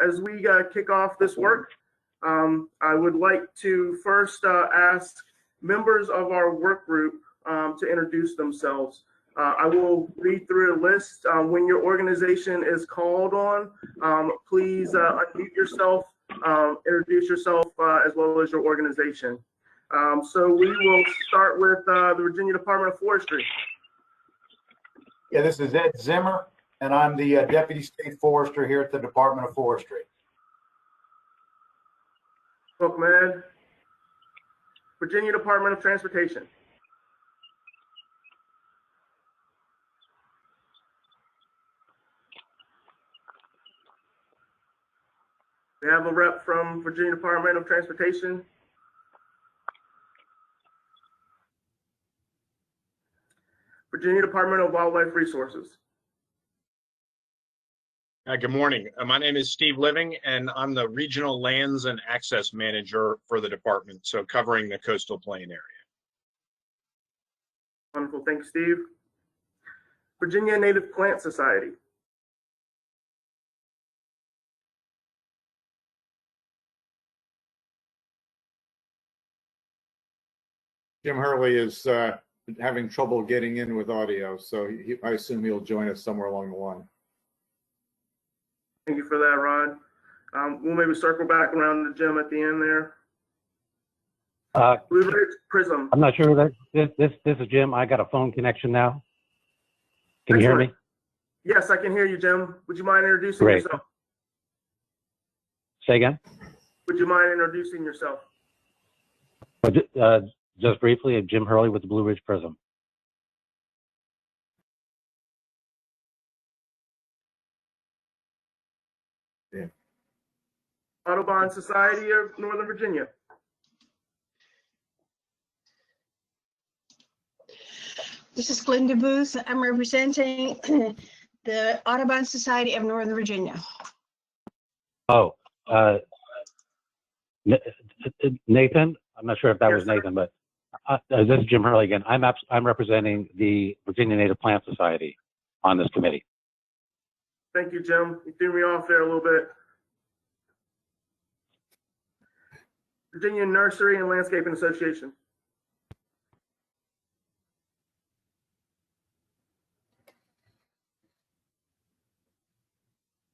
as we kick off this work, I would like to first ask members of our work group to introduce themselves. I will read through a list. When your organization is called on, please unmute yourself, introduce yourself as well as your organization. So we will start with the Virginia Department of Forestry. Yeah, this is Ed Zimmer, and I'm the Deputy State Forester here at the Department of Forestry. Welcome, Ed. Virginia Department of Transportation. We have a rep from Virginia Department of Transportation. Virginia Department of Wildlife Resources. Good morning. My name is Steve Living, and I'm the Regional Lands and Access Manager for the department, so covering the coastal plain area. Wonderful. Thanks, Steve. Virginia Native Plant Society. Jim Hurley is having trouble getting in with audio, so I assume he'll join us somewhere along the line. Thank you for that, Rod. We'll maybe circle back around to Jim at the end there. Blue Ridge Prism. I'm not sure that this is Jim. I got a phone connection now. Can you hear me? Yes, I can hear you, Jim. Would you mind introducing Great. yourself? Say again? Would you mind introducing yourself? Just briefly, Jim Hurley with the Blue Ridge Prism. Yeah. Audubon Society of Northern Virginia. This is Glenda Booth. I'm representing the Audubon Society of Northern Virginia. Oh, Nathan? I'm not sure if that was Nathan, but this is Jim Hurley again. I'm representing the Virginia Native Plant Society on this committee. Thank you, Jim. You threw me off there a little bit. Virginia Nursery and Landscaping Association.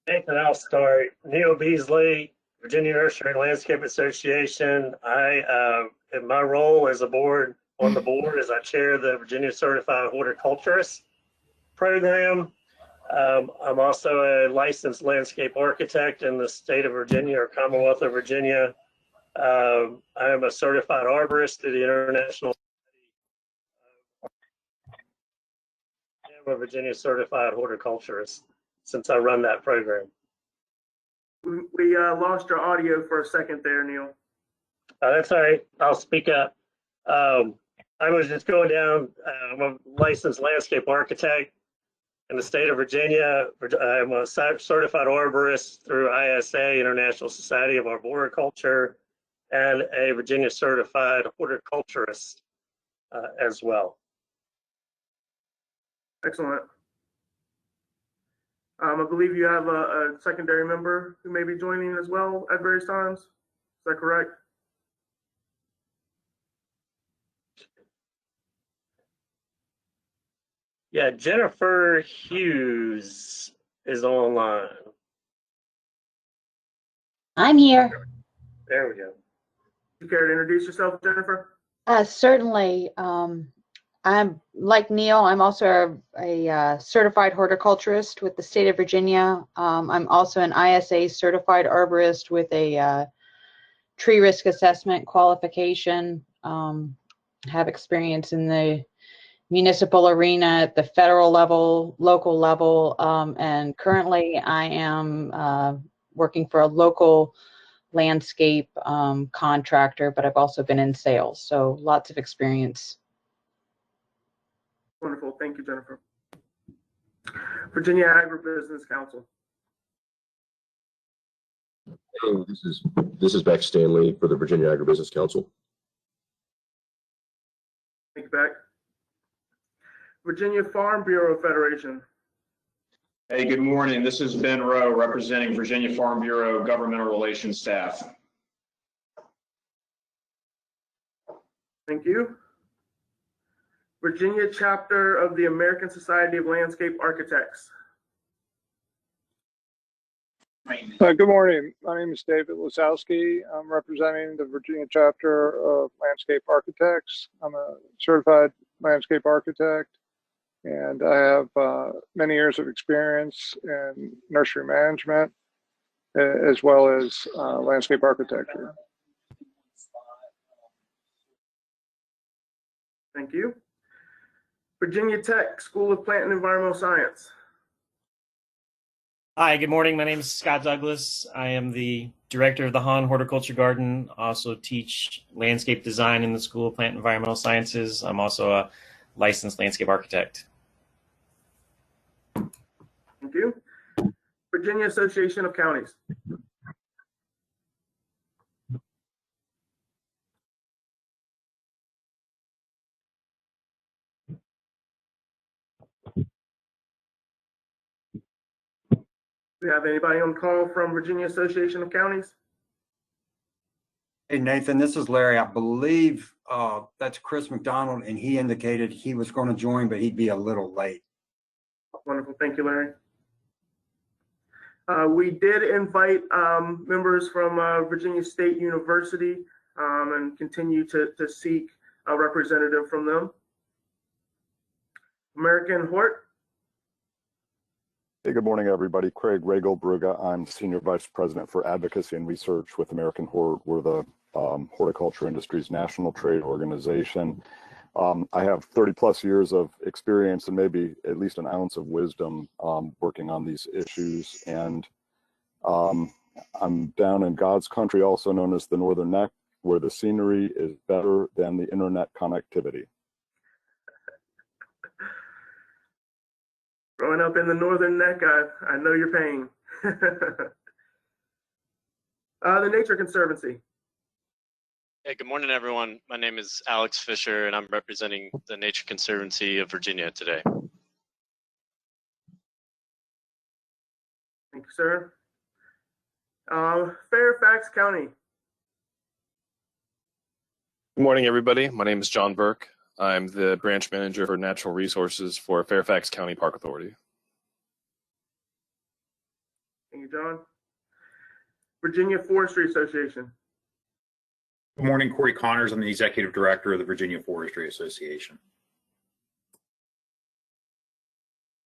Nathan, I'll start. Neil Beasley, Virginia Nursery and Landscape Association. In my role as on the board, as I chair the Virginia Certified Horticulturist program. I'm also a licensed landscape architect in the state of Virginia or Commonwealth of Virginia. I am a certified arborist through the International. I'm a Virginia Certified Horticulturist since I run that program. We lost your audio for a second there, Neil. That's all right. I'll speak up. I was just going down. I'm a licensed landscape architect in the state of Virginia. I'm a certified arborist through ISA, International Society of Arboriculture, and a Virginia certified horticulturist as well. Excellent. I believe you have a secondary member who may be joining as well at various times. Is that correct? Yeah, Jennifer Hughes is online. I'm here. There we go. You care to introduce yourself, Jennifer? Certainly. I'm like Neil. I'm also a certified horticulturist with the state of Virginia. I'm also an ISA certified arborist with a tree risk assessment qualification. Have experience in the municipal arena at the federal level, local level, and currently I am working for a local landscape contractor, but I've also been in sales, so lots of experience. Wonderful. Thank you, Jennifer. Virginia Agribusiness Council. Hey, this is Beck Stanley for the Virginia Agribusiness Council. Thank you, Beck. Virginia Farm Bureau Federation. Hey, good morning. This is Ben Rowe representing Virginia Farm Bureau Governmental Relations staff. Thank you. Virginia chapter of the American Society of Landscape Architects. Good morning. My name is David Lasowski. I'm representing the Virginia chapter of Landscape Architects. I'm a certified landscape architect, and I have many years of experience in nursery management as well as landscape architecture. Thank you. Virginia Tech School of Plant and Environmental Science. Hi, good morning. My name is Scott Douglas. I am the director of the Hahn Horticulture Garden. I also teach landscape design in the School of Plant and Environmental Sciences. I'm also a licensed landscape architect. Thank you. Virginia Association of Counties. Do we have anybody on call from Virginia Association of Counties? Hey, Nathan, this is Larry. I believe that's Chris McDonald, and he indicated he was going to join, but he'd be a little late. Wonderful. Thank you, Larry. We did invite members from Virginia State University and continue to seek a representative from them. American Hort. Hey, good morning, everybody. Craig Regal-Bruga. I'm Senior Vice President for Advocacy and Research with American Hort. We're the horticulture industry's national trade organization. I have 30 plus years of experience and maybe at least an ounce of wisdom working on these issues. And I'm down in God's country, also known as the Northern Neck, where the scenery is better than the internet connectivity. Growing up in the Northern Neck, I know your pain. The Nature Conservancy. Hey, good morning, everyone. My name is Alex Fisher, and I'm representing the Nature Conservancy of Virginia today. Thank you, sir. Fairfax County. Good morning, everybody. My name is John Burke. I'm the branch manager for natural resources for Fairfax County Park Authority. Thank you, John. Virginia Forestry Association. Good morning, Corey Connors. I'm the executive director of the Virginia Forestry Association.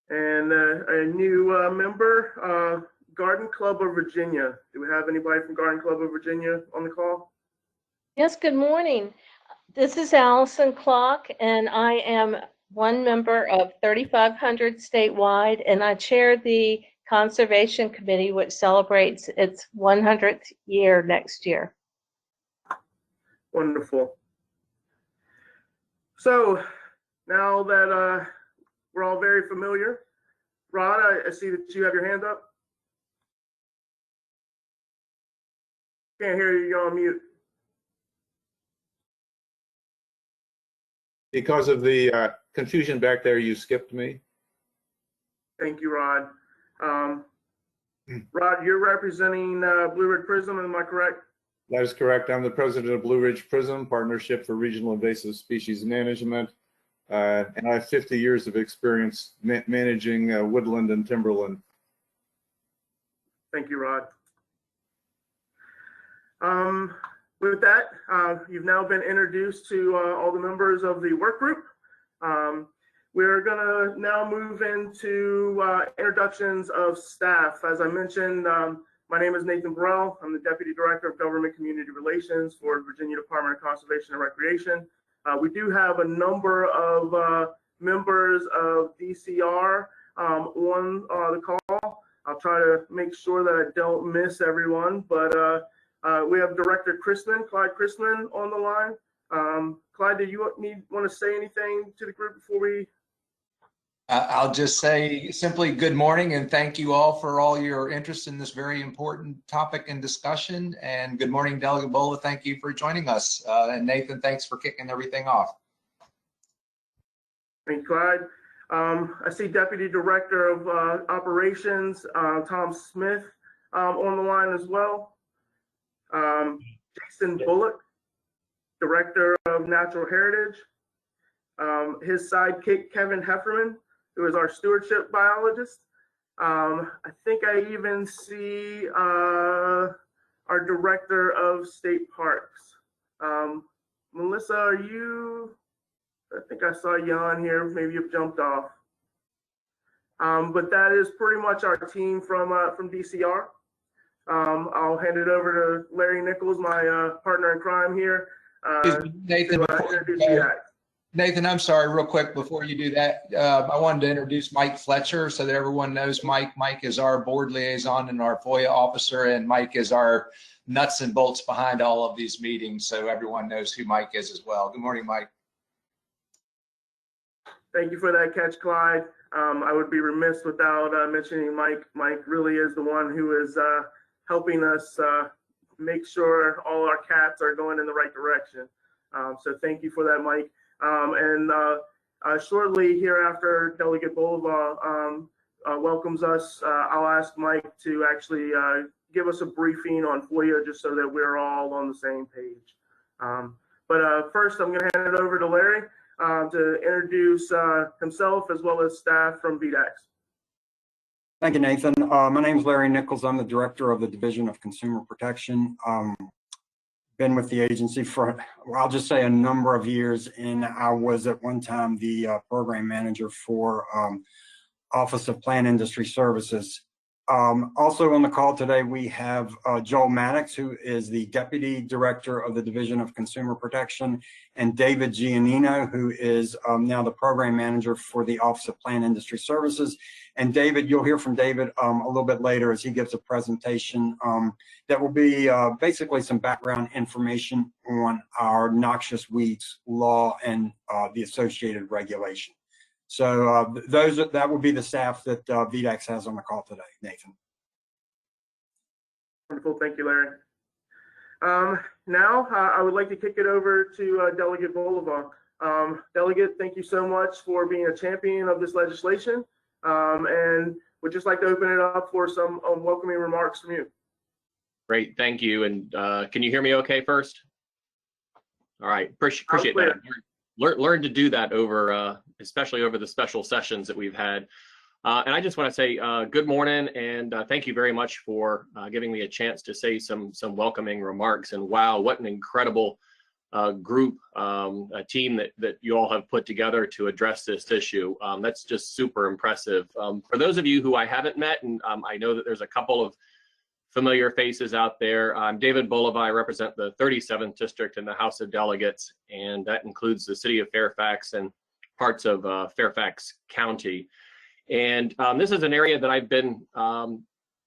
And a new member, Garden Club of Virginia. Do we have anybody from Garden Club of Virginia on the call? Yes, good morning. This is Allison Clock, and I am one member of 3,500 statewide, and I chair the Conservation Committee, which celebrates its 100th year next year. Wonderful. So now that we're all very familiar, Rod, I see that you have your hand up. Can't hear you, you're on mute. Because of the confusion back there, you skipped me. Thank you, Rod. Rod, you're representing Blue Ridge Prism, am I correct? That is correct. I'm the president of Blue Ridge Prism, Partnership for Regional Invasive Species Management, and I have 50 years of experience managing woodland and timberland. Thank you, Rod. With that, you've now been introduced to all the members of the work group. We're going to now move into introductions of staff. As I mentioned, my name is Nathan Burrell. I'm the Deputy Director of Government Community Relations for Virginia Department of Conservation and Recreation. We do have a number of members of DCR on the call. I'll try to make sure that I don't miss everyone, but we have Director Chrisman, Clyde Chrisman, on the line. Clyde, do you want to say anything to the group before we? I'll just say simply good morning and thank you all for all your interest in this very important topic and discussion. And good morning, Delegate Bola. Thank you for joining us. And Nathan, thanks for kicking everything off. Thank you, Clyde. I see Deputy Director of Operations, Tom Smith, on the line as well. Jason Bullock, Director of Natural Heritage. His sidekick, Kevin Hefferman, who is our stewardship biologist. I think I even see our Director of State Parks. Melissa, are you? I think I saw you on here. Maybe you've jumped off. But that is pretty much our team from DCR. I'll hand it over to Larry Nichols, my partner in crime here, Nathan, to introduce you. Nathan, I'm sorry, real quick before you do that, I wanted to introduce Mike Fletcher so that everyone knows Mike. Mike is our board liaison and our FOIA officer, and Mike is our nuts and bolts behind all of these meetings, so everyone knows who Mike is as well. Good morning, Mike. Thank you for that catch, Clyde. I would be remiss without mentioning Mike. Mike really is the one who is helping us make sure all our cats are going in the right direction. So thank you for that, Mike. Shortly hereafter, Delegate Bolova welcomes us. I'll ask Mike to actually give us a briefing on FOIA just so that we're all on the same page. But first, I'm going to hand it over to Larry to introduce himself as well as staff from VDAX. Thank you, Nathan. My name is Larry Nichols. I'm the Director of the Division of Consumer Protection. Been with the agency for, well, I'll just say a number of years, and I was at one time the program manager for Office of Plant Industry Services. Also on the call today, we have Joel Maddox, who is the Deputy Director of the Division of Consumer Protection, and David Giannino, who is now the Program Manager for the Office of Plant Industry Services. And David, you'll hear from David a little bit later as he gives a presentation that will be basically some background information on our Noxious Weeds Law and the associated regulation. So that would be the staff that VDAX has on the call today, Nathan. Wonderful, thank you, Larry. Now I would like to kick it over to Delegate Bolova. Delegate, thank you so much for being a champion of this legislation, and would just like to open it up for some welcoming remarks from you. Great, thank you. And can you hear me okay first? All right, appreciate that. Learn to do that over, especially over the special sessions that we've had. And I just want to say good morning and thank you very much for giving me a chance to say some welcoming remarks. And wow, what an incredible group, a team that you all have put together to address this issue. That's just super impressive. For those of you who I haven't met, and I know that there's a couple of familiar faces out there. I'm David Bolova. I represent the 37th District in the House of Delegates, and that includes the city of Fairfax and parts of Fairfax County. And this is an area that I've been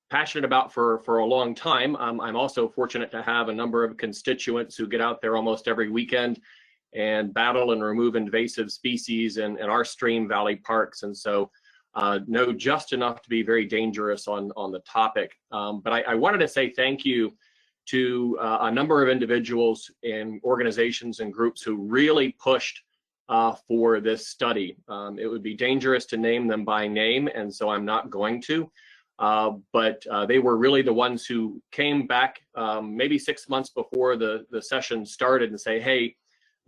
passionate about for a long time. I'm also fortunate to have a number of constituents who get out there almost every weekend and battle and remove invasive species in our stream valley parks. And so know just enough to be very dangerous on the topic. But I wanted to say thank you to a number of individuals and organizations and groups who really pushed for this study. It would be dangerous to name them by name, and so I'm not going to. But they were really the ones who came back maybe 6 months before the session started and say, hey,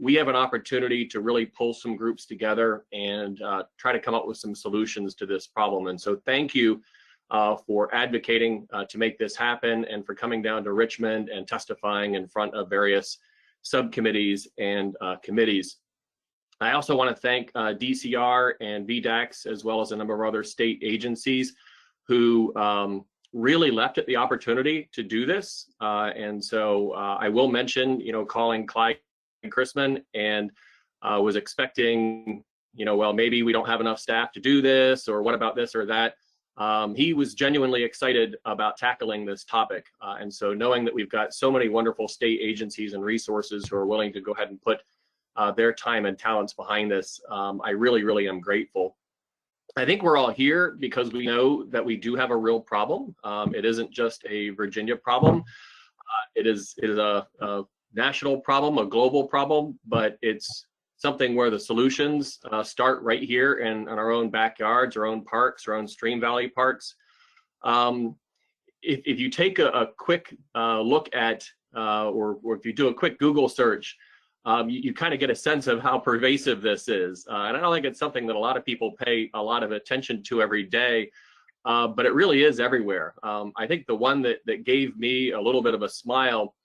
we have an opportunity to really pull some groups together and try to come up with some solutions to this problem. And so thank you for advocating to make this happen and for coming down to Richmond and testifying in front of various subcommittees and committees. I also want to thank DCR and VDAX, as well as a number of other state agencies who really left at the opportunity to do this. And so I will mention, calling Clyde Chrisman and was expecting, well, maybe we don't have enough staff to do this, or what about this or that. He was genuinely excited about tackling this topic. And so knowing that we've got so many wonderful state agencies and resources who are willing to go ahead and put their time and talents behind this, I really, really am grateful. I think we're all here because we know that we do have a real problem. It isn't just a Virginia problem. It is a national problem, a global problem, but it's something where the solutions start right here in our own backyards, our own parks, our own stream valley parks. If you take a quick look at, or if you do a quick Google search, you kind of get a sense of how pervasive this is. And I don't think it's something that a lot of people pay a lot of attention to every day, but it really is everywhere. I think the one that gave me a little bit of a smile,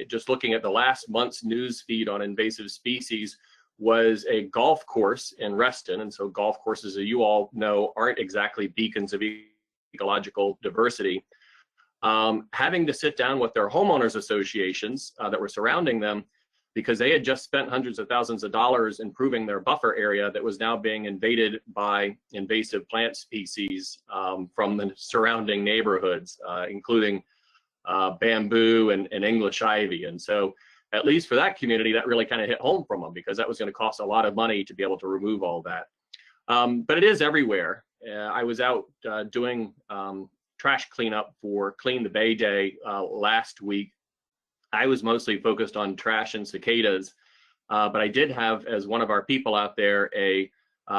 just looking at the last month's news feed on invasive species, was a golf course in Reston. And so golf courses, as you all know, aren't exactly beacons of ecological diversity. Having to sit down with their homeowners associations that were surrounding them, because they had just spent hundreds of thousands of dollars improving their buffer area that was now being invaded by invasive plant species from the surrounding neighborhoods, including bamboo and English ivy. And so at least for that community, that really kind of hit home from them, because that was going to cost a lot of money to be able to remove all that. But it is everywhere. I was out doing trash cleanup for Clean the Bay Day last week. I was mostly focused on trash and cicadas, but I did have, as one of our people out there, a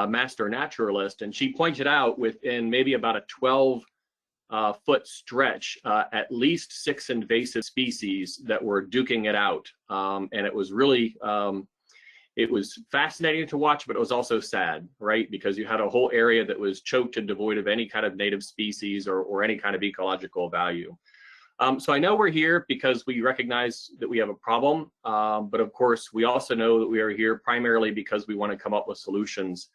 master naturalist, and she pointed out within maybe about a 12-foot stretch, at least 6 invasive species that were duking it out. And it was really, it was fascinating to watch, but it was also sad, right? Because you had a whole area that was choked and devoid of any kind of native species or any kind of ecological value. So I know we're here because we recognize that we have a problem, but of course we also know that we are here primarily because we want to come up with solutions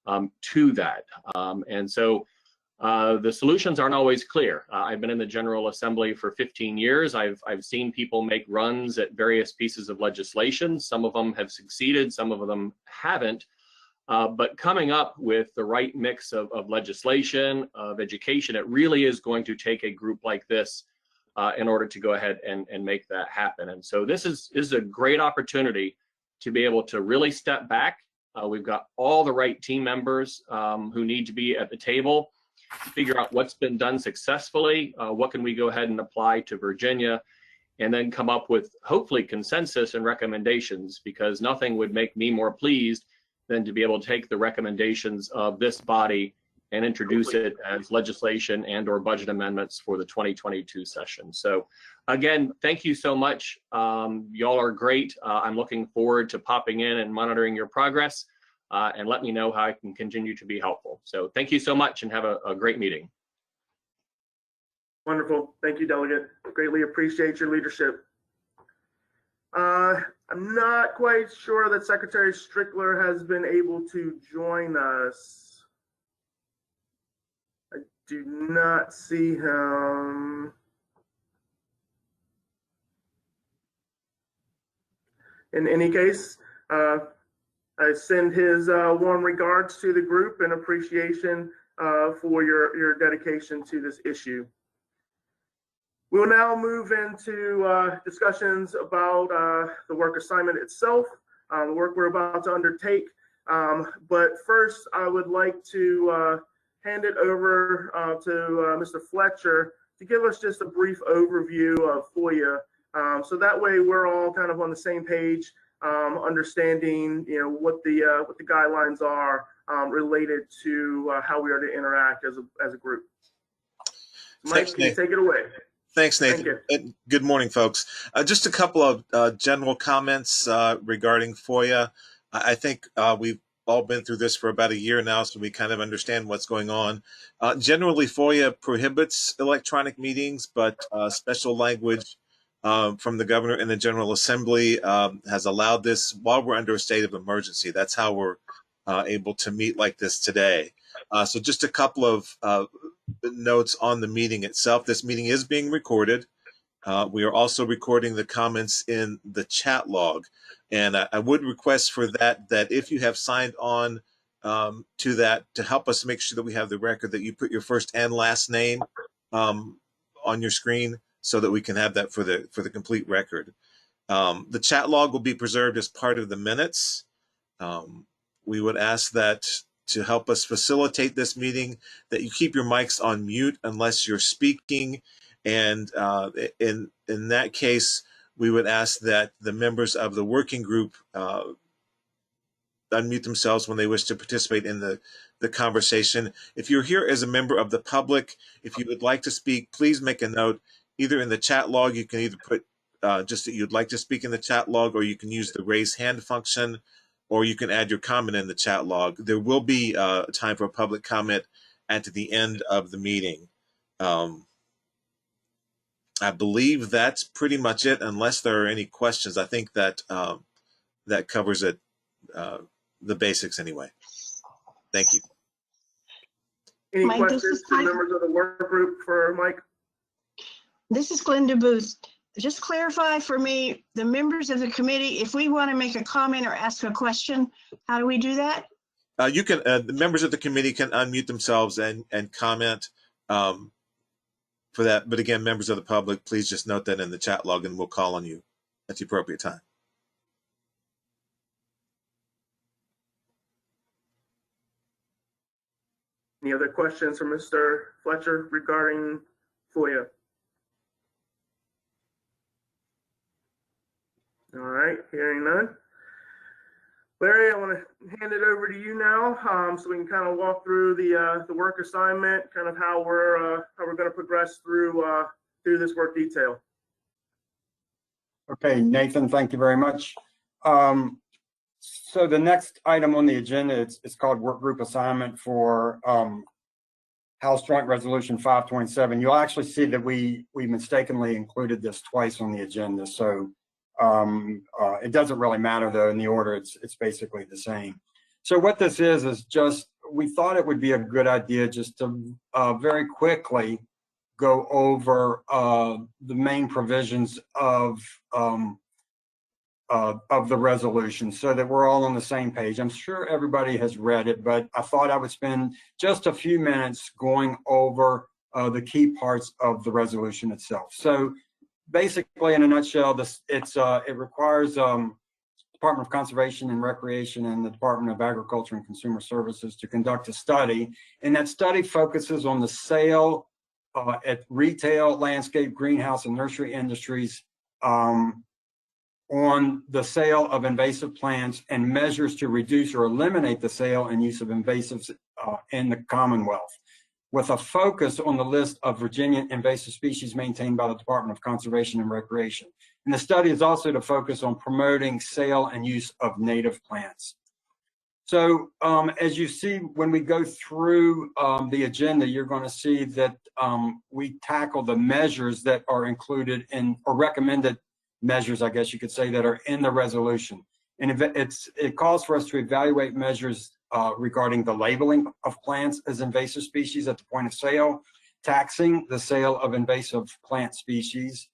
to that. And so the solutions aren't always clear. I've been in the General Assembly for 15 years. I've seen people make runs at various pieces of legislation. Some of them have succeeded, some of them haven't. But coming up with the right mix of legislation, of education, it really is going to take a group like this in order to go ahead and make that happen. And so this is a great opportunity to be able to really step back. We've got all the right team members who need to be at the table, figure out what's been done successfully, what can we go ahead and apply to Virginia, and then come up with hopefully consensus and recommendations, because nothing would make me more pleased than to be able to take the recommendations of this body and introduce it as legislation and or budget amendments for the 2022 session. So again, thank you so much. Y'all are great. I'm looking forward to popping in and monitoring your progress, and let me know how I can continue to be helpful. So thank you so much and have a great meeting. Wonderful. Thank you, Delegate. Greatly appreciate your leadership. I'm not quite sure that Secretary Strickler has been able to join us. I do not see him. In any case, I send his warm regards to the group and appreciation for your dedication to this issue. We'll now move into discussions about the work assignment itself, the work we're about to undertake. But first, I would like to hand it over to Mr. Fletcher to give us just a brief overview of Foia. So that way we're all kind of on the same page, understanding what the guidelines are related to how we are to interact as a group. Mike, can you take it away? Thanks, Nathan. Thank Good morning, folks. Just a couple of general comments regarding Foia. I think we've all been through this for about a year now, so we kind of understand what's going on. Generally, Foia prohibits electronic meetings, but special language from the governor and the General Assembly has allowed this while we're under a state of emergency. That's how we're able to meet like this today. So just a couple of notes on the meeting itself. This meeting is being recorded. We are also recording the comments in the chat log. And I would request for that if you have signed on to that, to help us make sure that we have the record, that you put your first and last name on your screen so that we can have that for the complete record. The chat log will be preserved as part of the minutes. We would ask that to help us facilitate this meeting, that you keep your mics on mute unless you're speaking. And in that case, we would ask that the members of the working group unmute themselves when they wish to participate in the conversation. If you're here as a member of the public, if you would like to speak, please make a note either in the chat log. You can either put just that you'd like to speak in the chat log, or you can use the raise hand function, or you can add your comment in the chat log. There will be time for a public comment at the end of the meeting. I believe that's pretty much it, unless there are any questions. I think that that covers it, the basics anyway. Thank you. Any Mike, this questions is to Mike. members of the work group for Mike? This is Glenda Booth. Just clarify for me, the members of the committee, if we want to make a comment or ask a question, how do we do that? You can, the members of the committee can unmute themselves and comment for that. But again, members of the public, please just note that in the chat log and we'll call on you at the appropriate time. Any other questions for Mr. Fletcher regarding Foia? All right, hearing none. Larry, I want to hand it over to you now, so we can kind of walk through the work assignment, kind of how we're going to progress through this work detail. Okay, Nathan, thank you very much. So the next item on the agenda is called work group assignment for House Joint Resolution 527. You'll actually see that we mistakenly included this twice on the agenda. So it doesn't really matter though in the order, it's basically the same. So what this is just, we thought it would be a good idea just to very quickly go over the main provisions of the resolution so that we're all on the same page. I'm sure everybody has read it, but I thought I would spend just a few minutes going over the key parts of the resolution itself. So basically, in a nutshell, it requires Department of Conservation and Recreation and the Department of Agriculture and Consumer Services to conduct a study, and that study focuses on the sale at retail, landscape, greenhouse, and nursery industries on the sale of invasive plants and measures to reduce or eliminate the sale and use of invasives in the Commonwealth, with a focus on the list of Virginia invasive species maintained by the Department of Conservation and Recreation. And the study is also to focus on promoting sale and use of native plants. So as you see, when we go through the agenda, you're going to see that we tackle the measures that are included in, or recommended measures, I guess you could say, that are in the resolution. And it calls for us to evaluate measures regarding the labeling of plants as invasive species at the point of sale, taxing the sale of invasive plant species,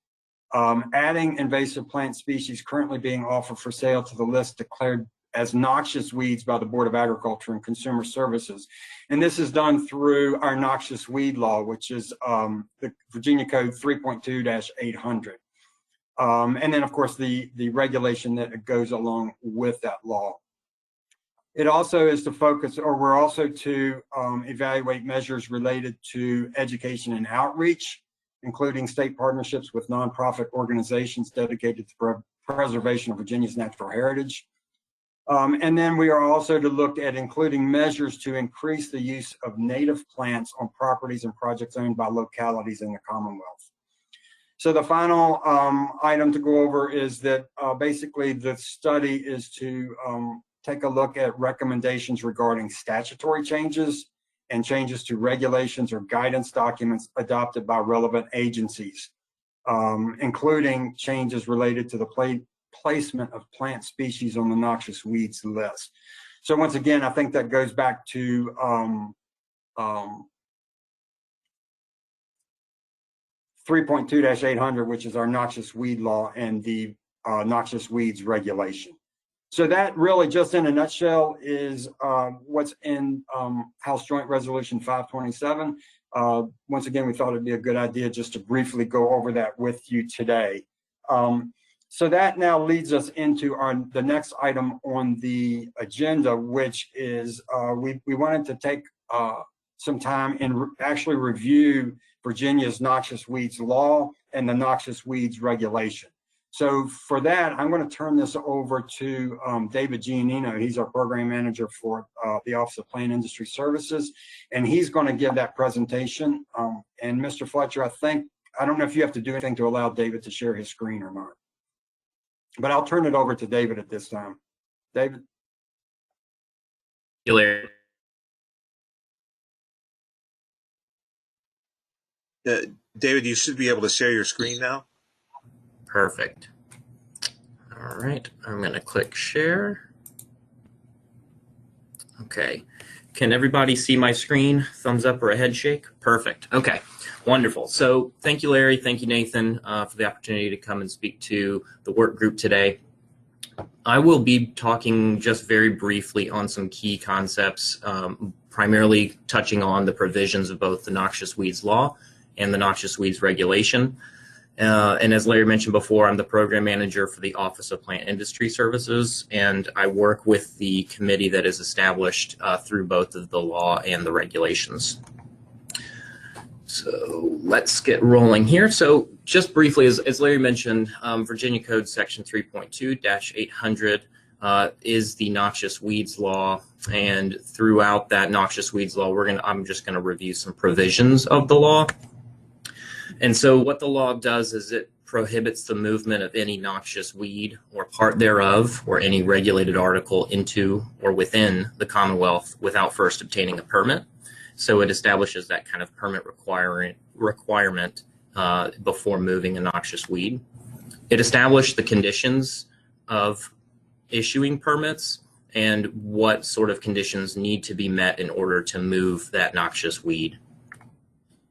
adding invasive plant species currently being offered for sale to the list declared as noxious weeds by the Board of Agriculture and Consumer Services. And this is done through our Noxious Weed Law, which is the Virginia Code 3.2-800. And then, of course, the regulation that goes along with that law. It also is to focus, or we're also to evaluate measures related to education and outreach, including state partnerships with nonprofit organizations dedicated to preservation of Virginia's natural heritage. And then we are also to look at including measures to increase the use of native plants on properties and projects owned by localities in the Commonwealth. So the final item to go over is that basically the study is to take a look at recommendations regarding statutory changes and changes to regulations or guidance documents adopted by relevant agencies, including changes related to the placement of plant species on the noxious weeds list. So once again, I think that goes back to 3.2-800, which is our noxious weed law and the noxious weeds regulation. So that really, just in a nutshell, is what's in House Joint Resolution 527. Once again, we thought it'd be a good idea just to briefly go over that with you today. So that now leads us into the next item on the agenda, which is we wanted to take some time and actually review Virginia's Noxious Weeds Law and the Noxious Weeds Regulation. So for that, I'm going to turn this over to David Giannino. He's our program manager for the Office of Plant Industry Services, and he's going to give that presentation. And Mr. Fletcher, I don't know if you have to do anything to allow David to share his screen or not, but I'll turn it over to David at this time. David? David, you should be able to share your screen now. Perfect. All right, I'm going to click share. Okay. Can everybody see my screen? Thumbs up or a head shake? Perfect. Okay, wonderful. So thank you, Larry. Thank you, Nathan, for the opportunity to come and speak to the work group today. I will be talking just very briefly on some key concepts, primarily touching on the provisions of both the Noxious Weeds Law and the Noxious Weeds Regulation. And as Larry mentioned before, I'm the program manager for the Office of Plant Industry Services, and I work with the committee that is established through both of the law and the regulations. So let's get rolling here. So just briefly, as Larry mentioned, Virginia Code Section 3.2-800 is the Noxious Weeds Law, and throughout that Noxious Weeds Law, I'm just going to review some provisions of the law. And so what the law does is it prohibits the movement of any noxious weed or part thereof or any regulated article into or within the Commonwealth without first obtaining a permit. So it establishes that kind of permit requirement before moving a noxious weed. It established the conditions of issuing permits and what sort of conditions need to be met in order to move that noxious weed.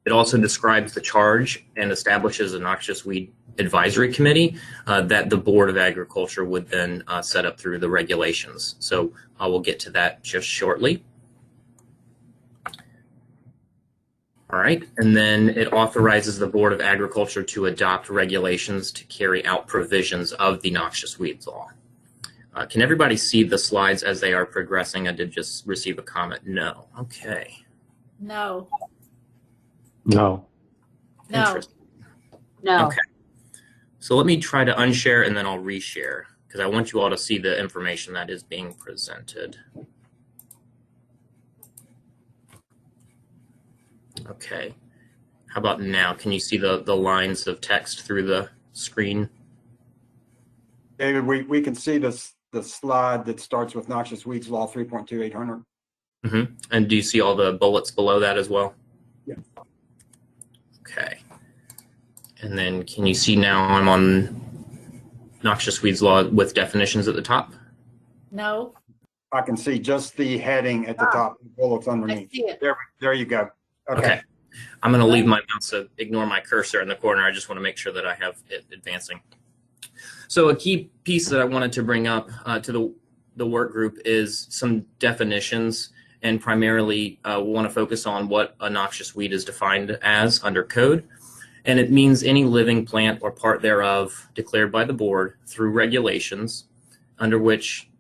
It also describes the charge and establishes a noxious weed advisory committee that the Board of Agriculture would then set up through the regulations. So I will get to that just shortly. All right, and then it authorizes the Board of Agriculture to adopt regulations to carry out provisions of the Noxious Weeds Law. Can everybody see the slides as they are progressing? I did just receive a comment. No. Okay. No. No. No. No. Okay. So let me try to unshare and then I'll reshare because I want you all to see the information that is being presented. Okay. How about now? Can you see the lines of text through the screen? David, we can see the slide that starts with Noxious Weeds Law 3.2-800. Mm-hmm. And do you see all the bullets below that as well? Yeah. Okay. And then can you see now I'm on Noxious Weeds Law with definitions at the top? No. I can see just the heading at the top, the bullets underneath. I see it. There you go. Okay. I'm going to leave my mouse, so ignore my cursor in the corner. I just want to make sure that I have it advancing. So a key piece that I wanted to bring up to the work group is some definitions, and primarily we want to focus on what a noxious weed is defined as under code. And it means any living plant or part thereof declared by the board through regulations under which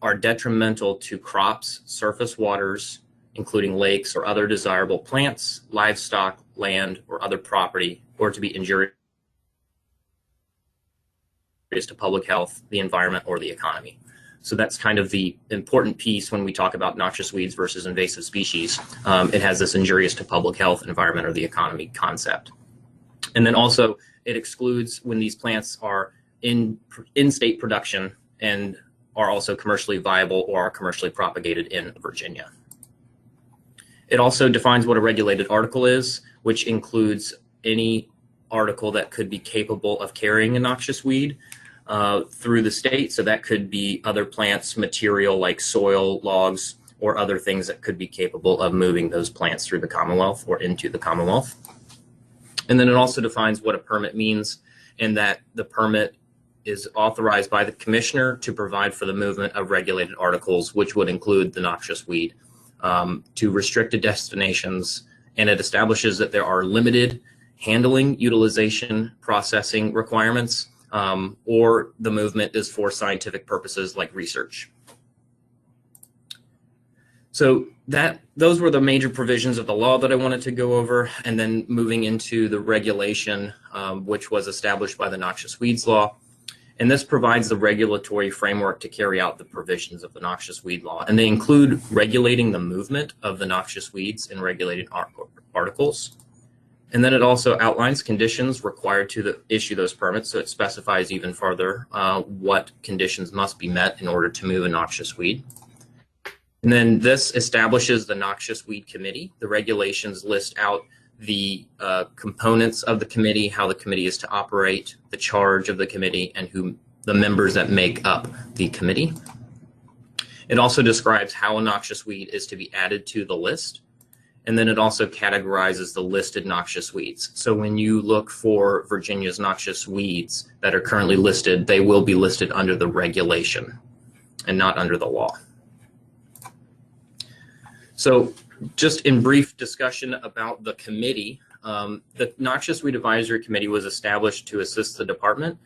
are detrimental to crops, surface waters, including lakes or other desirable plants, livestock, land, or other property, or to be injurious to public health, the environment, or the economy. So that's kind of the important piece when we talk about noxious weeds versus invasive species. It has this injurious to public health, environment, or the economy concept. And then also it excludes when these plants are in state production and are also commercially viable or are commercially propagated in Virginia. It also defines what a regulated article is, which includes any article that could be capable of carrying a noxious weed through the state. So that could be other plants, material like soil, logs, or other things that could be capable of moving those plants through the Commonwealth or into the Commonwealth. And then it also defines what a permit means, and that the permit is authorized by the commissioner to provide for the movement of regulated articles, which would include the noxious weed, to restricted destinations. And it establishes that there are limited handling, utilization, processing requirements, or the movement is for scientific purposes like research. So those were the major provisions of the law that I wanted to go over, and then moving into the regulation, which was established by the Noxious Weeds Law. And this provides the regulatory framework to carry out the provisions of the Noxious Weed Law. And they include regulating the movement of the noxious weeds in regulated articles. And then it also outlines conditions required to issue those permits. So it specifies even further what conditions must be met in order to move a noxious weed. And then this establishes the Noxious Weed Committee. The regulations list out the components of the committee, how the committee is to operate, the charge of the committee, and who the members that make up the committee. It also describes how a noxious weed is to be added to the list. And then it also categorizes the listed noxious weeds. So when you look for Virginia's noxious weeds that are currently listed, they will be listed under the regulation and not under the law. So just in brief discussion about the committee, the Noxious Weed Advisory Committee was established to assist the department,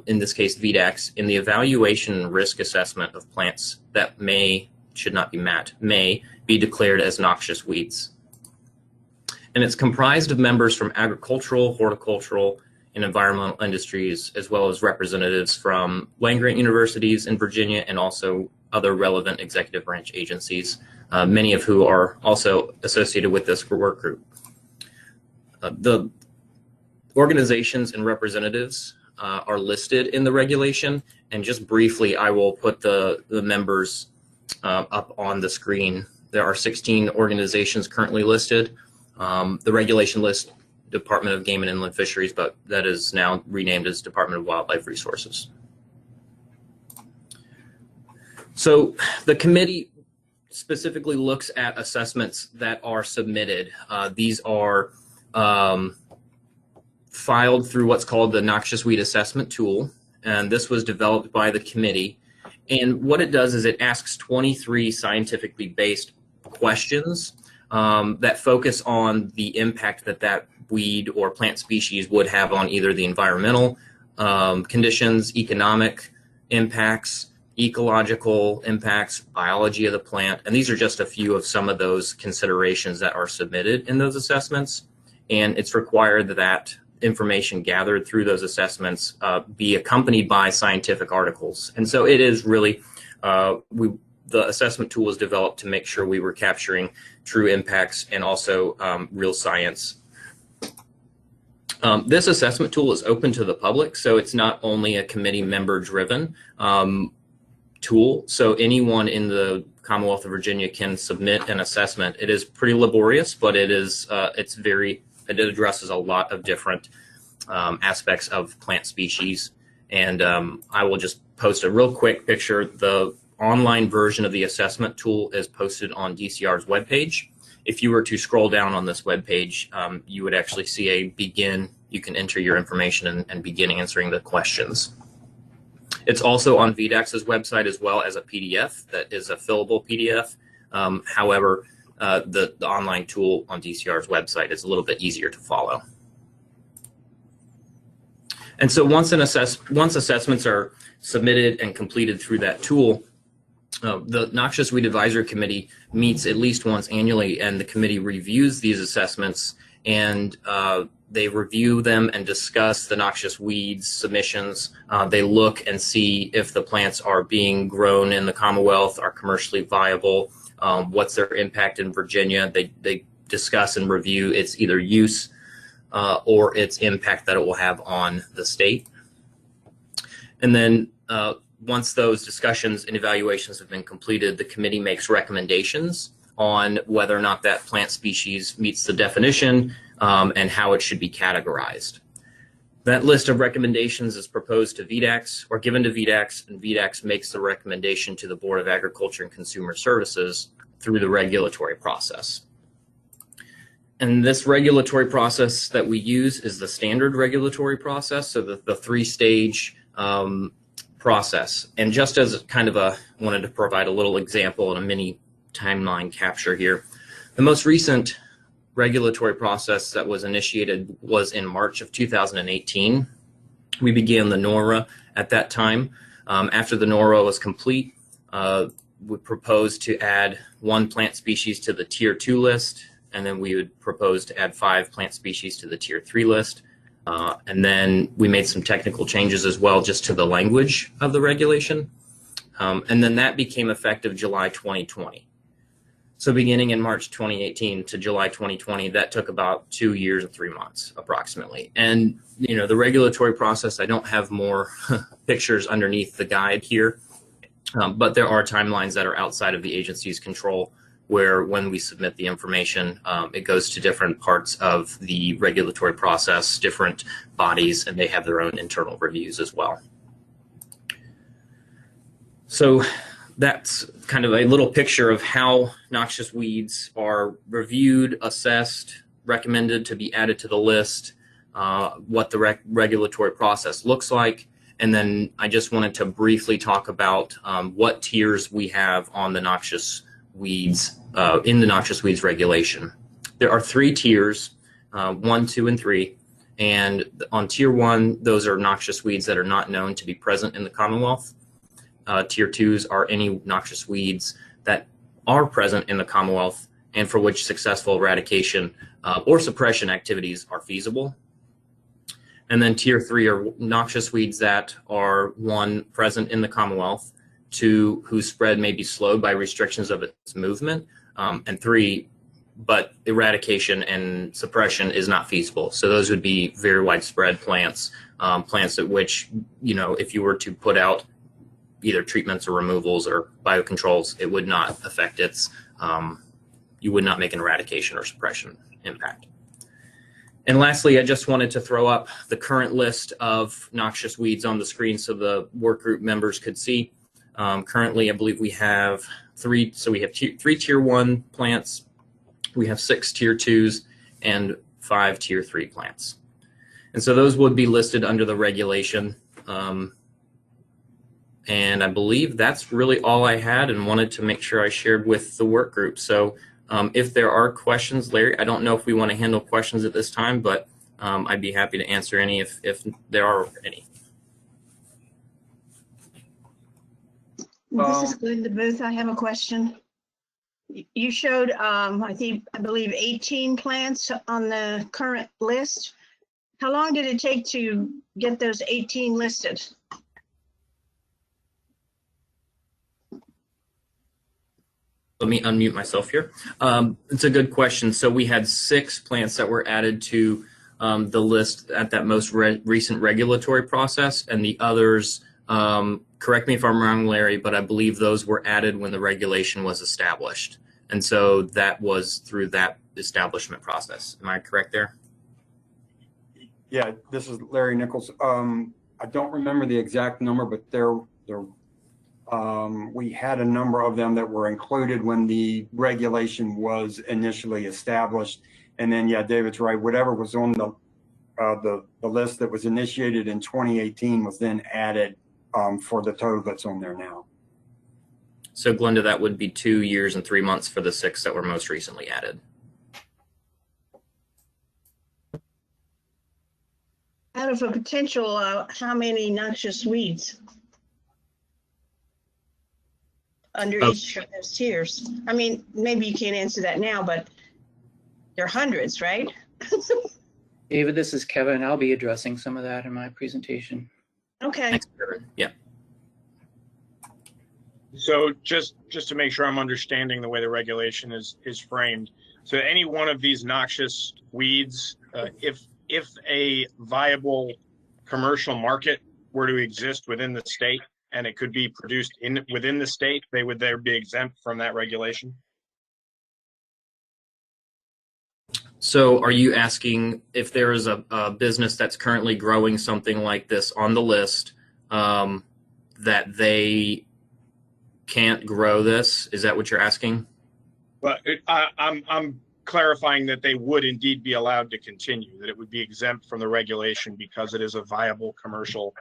in this case VDACs, in the evaluation and risk assessment of plants that should not be may be declared as noxious weeds. And it's comprised of members from agricultural, horticultural, and environmental industries, as well as representatives from land-grant universities in Virginia and also other relevant executive branch agencies, many of who are also associated with this work group. The organizations and representatives are listed in the regulation, and just briefly I will put the members up on the screen. There are 16 organizations currently listed. The regulation lists Department of Game and Inland Fisheries, but that is now renamed as Department of Wildlife Resources. So the committee specifically looks at assessments that are submitted. These are filed through what's called the Noxious Weed Assessment Tool, and this was developed by the committee. And what it does is it asks 23 scientifically based questions that focus on the impact that that weed or plant species would have on either the environmental conditions, economic impacts, ecological impacts, biology of the plant. And these are just a few of some of those considerations that are submitted in those assessments. And it's required that information gathered through those assessments be accompanied by scientific articles. And so it is really, the assessment tool was developed to make sure we were capturing true impacts and also real science. This assessment tool is open to the public, so it's not only a committee member driven tool. So anyone in the Commonwealth of Virginia can submit an assessment. It is pretty laborious, but it addresses a lot of different aspects of plant species. And I will just post a real quick picture. The online version of the assessment tool is posted on DCR's webpage. If you were to scroll down on this webpage, you would actually see a begin. You can enter your information and begin answering the questions. It's also on VDAC's website as well as a PDF that is a fillable PDF. However, the online tool on DCR's website is a little bit easier to follow. And so once assessments are submitted and completed through that tool, the Noxious Weed Advisory Committee meets at least once annually, and the committee reviews these assessments, and they review them and discuss the noxious weeds submissions. They look and see if the plants are being grown in the Commonwealth, are commercially viable, what's their impact in Virginia. They discuss and review its either use or its impact that it will have on the state. And then once those discussions and evaluations have been completed, the committee makes recommendations on whether or not that plant species meets the definition and how it should be categorized. That list of recommendations is proposed to VDACs or given to VDACs, and VDACs makes the recommendation to the Board of Agriculture and Consumer Services through the regulatory process. And this regulatory process that we use is the standard regulatory process, so the three-stage process. And just as kind of wanted to provide a little example and a mini timeline capture here, the most recent regulatory process that was initiated was in March of 2018. We began the NORA at that time. After the NORA was complete, we proposed to add 1 plant species to the Tier 2 list, and then we would propose to add 5 plant species to the Tier 3 list. And then we made some technical changes as well, just to the language of the regulation. And then that became effective July 2020. So beginning in March 2018 to July 2020, that took about 2 years and 3 months approximately. And, you know, the regulatory process, I don't have more pictures underneath the guide here, but there are timelines that are outside of the agency's control, where when we submit the information, it goes to different parts of the regulatory process, different bodies, and they have their own internal reviews as well. So that's kind of a little picture of how noxious weeds are reviewed, assessed, recommended to be added to the list, what the regulatory process looks like. And then I just wanted to briefly talk about what tiers we have on the noxious weeds, in the noxious weeds regulation. There are 3 tiers, 1, 2, and 3. And on tier 1, those are noxious weeds that are not known to be present in the Commonwealth. Tier 2s are any noxious weeds that are present in the Commonwealth and for which successful eradication or suppression activities are feasible. And then tier 3 are noxious weeds that are 1, present in the Commonwealth, 2, whose spread may be slowed by restrictions of its movement, and 3, but eradication and suppression is not feasible. So those would be very widespread plants, plants at which, you know, if you were to put out either treatments or removals or biocontrols, it would not affect its, you would not make an eradication or suppression impact. And lastly, I just wanted to throw up the current list of noxious weeds on the screen so the work group members could see. Currently, I believe we have 3, so we have 3 tier 1 plants, we have 6 tier 2s, and 5 tier 3 plants. And so those would be listed under the regulation. And I believe that's really all I had and wanted to make sure I shared with the work group. So if there are questions, Larry, I don't know if we want to handle questions at this time, but I'd be happy to answer any if there are any. This is Linda Booth. I have a question. You showed, I believe 18 plants on the current list. How long did it take to get those 18 listed? Let me unmute myself here. It's a good question. So we had 6 plants that were added to the list at that most recent regulatory process, and the others, correct me if I'm wrong, Larry, but I believe those were added when the regulation was established. And so that was through that establishment process. Am I correct there? Yeah, this is Larry Nichols. I don't remember the exact number, but we had a number of them that were included when the regulation was initially established. And then, yeah, David's right. Whatever was on the list that was initiated in 2018 was then added for the total that's on there now. So Glenda, that would be 2 years and 3 months for the 6 that were most recently added. Out of a potential, how many noxious weeds under each of those tiers? I mean, maybe you can't answer that now, but there are hundreds, right? David, this is Kevin. I'll be addressing some of that in my presentation. Okay. Thanks, Kevin. Yeah. So just to make sure I'm understanding the way the regulation is framed. So any one of these noxious weeds, if a viable commercial market were to exist within the state and it could be produced within the state, they would there be exempt from that regulation? So are you asking if there is a business that's currently growing something like this on the list, that they can't grow this? Is that what you're asking? But I'm clarifying that they would indeed be allowed to continue, that it would be exempt from the regulation because it is a viable commercial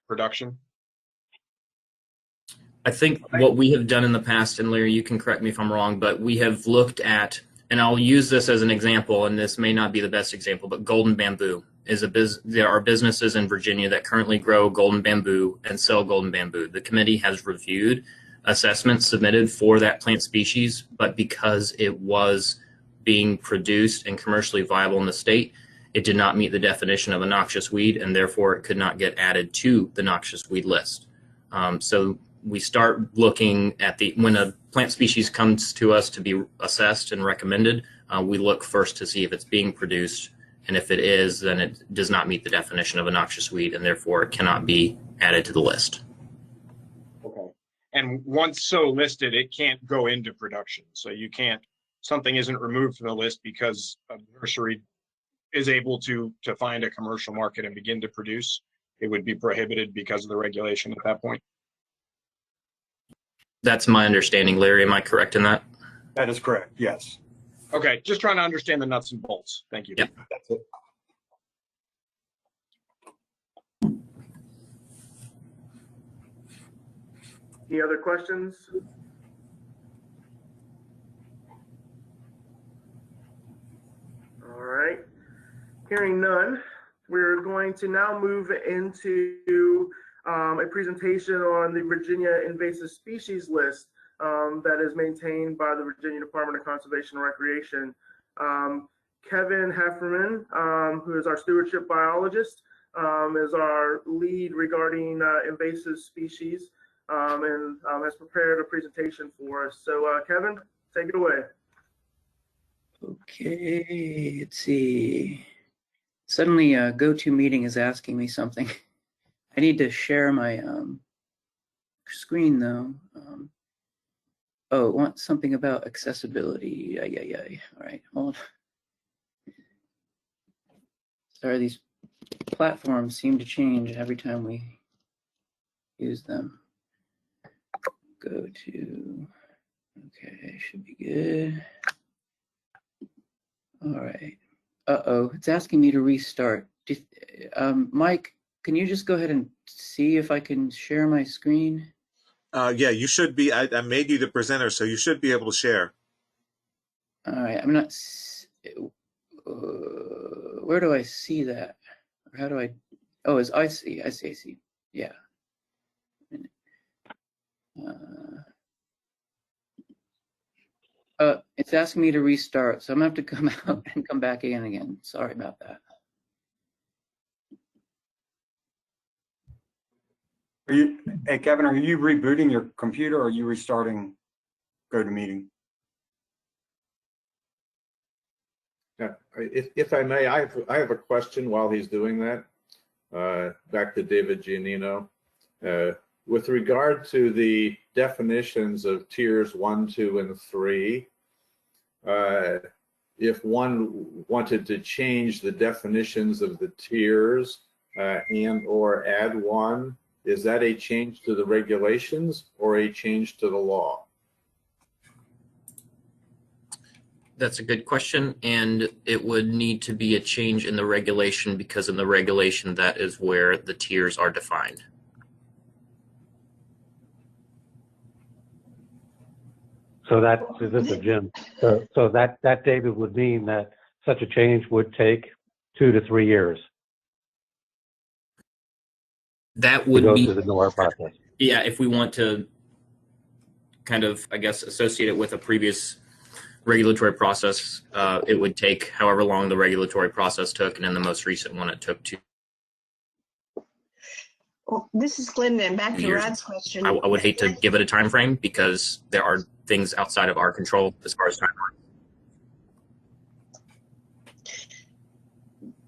production. I think what we have done in the past, and Larry, you can correct me if I'm wrong, but we have looked at, and I'll use this as an example, and this may not be the best example, but golden bamboo is there are businesses in Virginia that currently grow golden bamboo and sell golden bamboo. The committee has reviewed assessments submitted for that plant species, but because it was being produced and commercially viable in the state, it did not meet the definition of a noxious weed, and therefore it could not get added to the noxious weed list. So we start looking at when a plant species comes to us to be assessed and recommended, we look first to see if it's being produced, and if it is, then it does not meet the definition of a noxious weed, and therefore it cannot be added to the list. Okay. And once so listed, it can't go into production. So you can't, something isn't removed from the list because a nursery is able to find a commercial market and begin to produce. It would be prohibited because of the regulation at that point. That's my understanding, Larry. Am I correct in that? That is correct, yes. Okay, just trying to understand the nuts and bolts. Thank you. Yep. That's it. Any other questions? All right. Hearing none, we're going to now move into a presentation on the Virginia invasive species list that is maintained by the Virginia Department of Conservation and Recreation. Kevin Hefferman, who is our stewardship biologist, is our lead regarding invasive species and has prepared a presentation for us. So Kevin, take it away. Okay, let's see. Suddenly GoToMeeting is asking me something. I need to share my screen though. Oh, it wants something about accessibility. Yeah. All right, hold on. Sorry, these platforms seem to change every time we use them. Go to, okay, should be good. All right. Uh-oh, it's asking me to restart. Mike, can you just go ahead and see if I can share my screen? Yeah, you should be. I made you the presenter, so you should be able to share. All right, I'm not. Where do I see that? Or how do I? Oh, I see. Yeah. It's asking me to restart, so I'm gonna have to come out and come back in again. Sorry about that. Hey, Kevin, are you rebooting your computer or are you restarting GoToMeeting? Yeah, if I may, I have a question while he's doing that. Back to David Giannino. With regard to the definitions of tiers 1, 2, and 3, if one wanted to change the definitions of the tiers and or add one, is that a change to the regulations or a change to the law? That's a good question, and it would need to be a change in the regulation, because in the regulation that is where the tiers are defined. So this is Jim. So that David would mean that such a change would take 2 to 3 years. That would be through the NOAA process. Yeah, if we want to kind of, I guess, associate it with a previous regulatory process, it would take however long the regulatory process took, and in the most recent one, it took 2 Well, this is Glenda, and back to years. Rod's question. I would hate to give it a time frame because there are things outside of our control as far as timeline.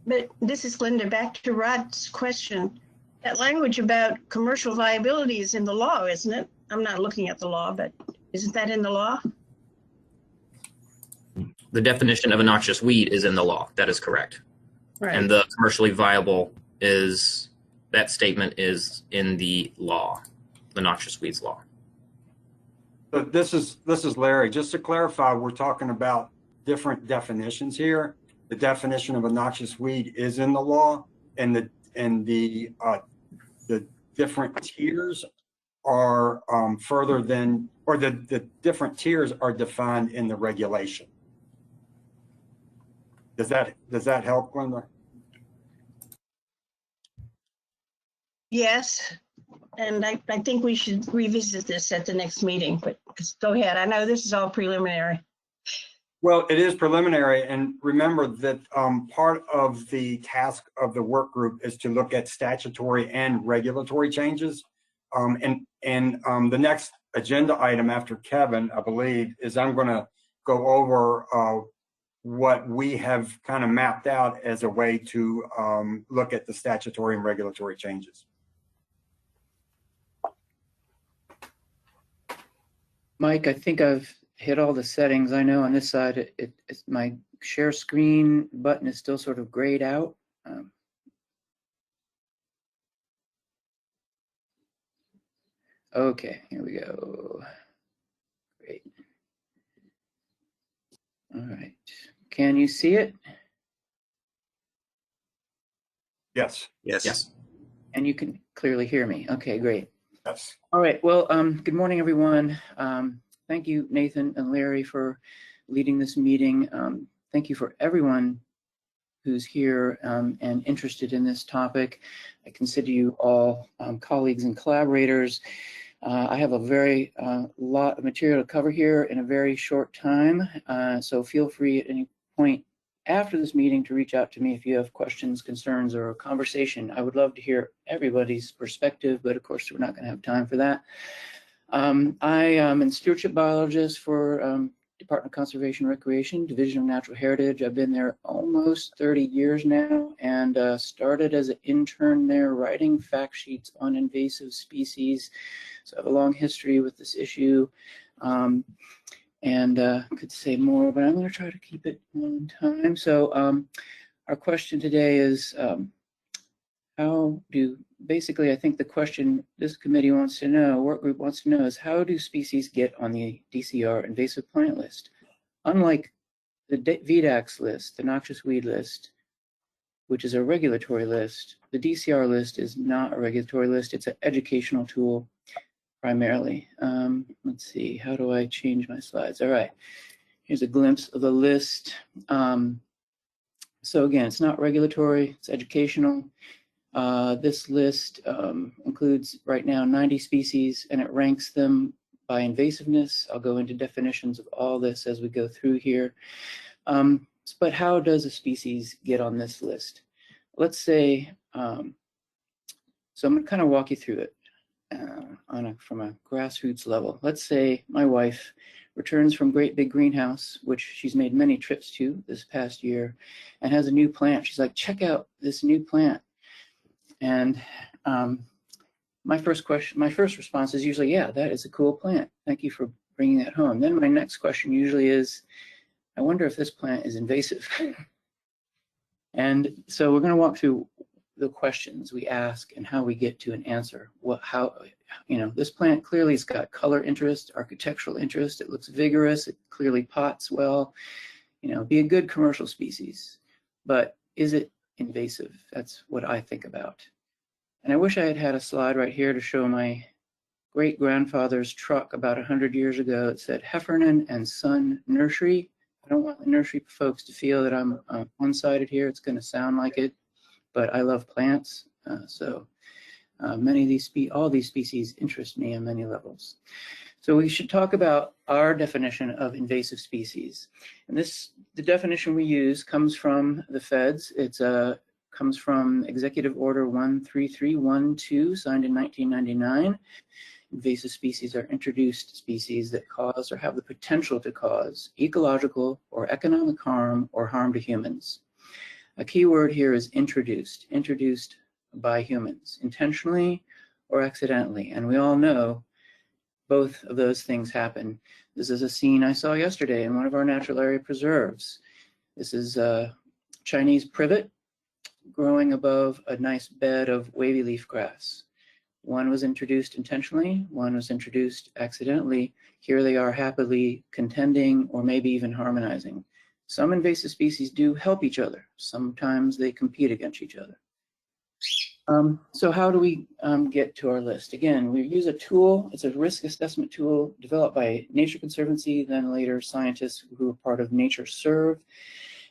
But this is Glenda, back to Rod's question. That language about commercial viability is in the law, isn't it? I'm not looking at the law, but isn't that in the law? The definition of a noxious weed is in the law. That is correct. Right. And the commercially viable is, that statement is in the law, the Noxious Weeds Law. But this is Larry. Just to clarify, we're talking about different definitions here. The definition of a noxious weed is in the law, and the different tiers are further than, or the different tiers are defined in the regulation. Does that help, Glenda? Yes, and I think we should revisit this at the next meeting, but go ahead. I know this is all preliminary. Well, it is preliminary, and remember that part of the task of the work group is to look at statutory and regulatory changes. And the next agenda item after Kevin, I believe, is I'm going to go over what we have kind of mapped out as a way to look at the statutory and regulatory changes. Mike, I think I've hit all the settings. I know on this side, it's my share screen button is still sort of grayed out. Okay, here we go. Great. All right. Can you see it? Yes. Yes. And you can clearly hear me. Okay, great. Yes. All right. Well, good morning, everyone. Thank you, Nathan and Larry, for leading this meeting. Thank you for everyone who's here and interested in this topic. I consider you all colleagues and collaborators. I have a very lot of material to cover here in a very short time, so feel free at any point after this meeting to reach out to me if you have questions, concerns, or a conversation. I would love to hear everybody's perspective, but of course we're not going to have time for that. I am a stewardship biologist for Department of Conservation and Recreation, Division of Natural Heritage. I've been there almost 30 years now, and started as an intern there writing fact sheets on invasive species. So I have a long history with this issue, and could say more, but I'm going to try to keep it on time. So our question today is, basically, I think the question this committee wants to know, work group wants to know, is how do species get on the DCR invasive plant list? Unlike the VDAX list, the noxious weed list, which is a regulatory list, the DCR list is not a regulatory list. It's an educational tool primarily. Let's see, how do I change my slides? All right, here's a glimpse of the list. So again, it's not regulatory, it's educational. This list includes right now 90 species, and it ranks them by invasiveness. I'll go into definitions of all this as we go through here. But how does a species get on this list? Let's say, so I'm going to kind of walk you through it from a grassroots level. Let's say my wife returns from Great Big Greenhouse, which she's made many trips to this past year, and has a new plant. She's like, check out this new plant. And my first response is usually, yeah, that is a cool plant. Thank you for bringing that home. Then my next question usually is, I wonder if this plant is invasive. And so we're going to walk through the questions we ask and how we get to an answer. This plant clearly has got color interest, architectural interest. It looks vigorous. It clearly pots well. Be a good commercial species, but is it invasive? That's what I think about. And I wish I had had a slide right here to show my great-grandfather's truck about 100 years ago. It said Heffernan and Son Nursery. I don't want the nursery folks to feel that I'm one-sided here. It's going to sound like it, but I love plants. So many of these all these species interest me on many levels. So we should talk about our definition of invasive species. And the definition we use comes from the feds. It comes from Executive Order 13312, signed in 1999. Invasive species are introduced species that cause or have the potential to cause ecological or economic harm or harm to humans. A key word here is introduced by humans, intentionally or accidentally. And we all know both of those things happen. This is a scene I saw yesterday in one of our natural area preserves. This is a Chinese privet growing above a nice bed of wavy leaf grass. One was introduced intentionally, one was introduced accidentally. Here they are happily contending or maybe even harmonizing. Some invasive species do help each other. Sometimes they compete against each other. So how do we get to our list? Again, we use a tool. It's a risk assessment tool developed by Nature Conservancy, then later scientists who are part of NatureServe,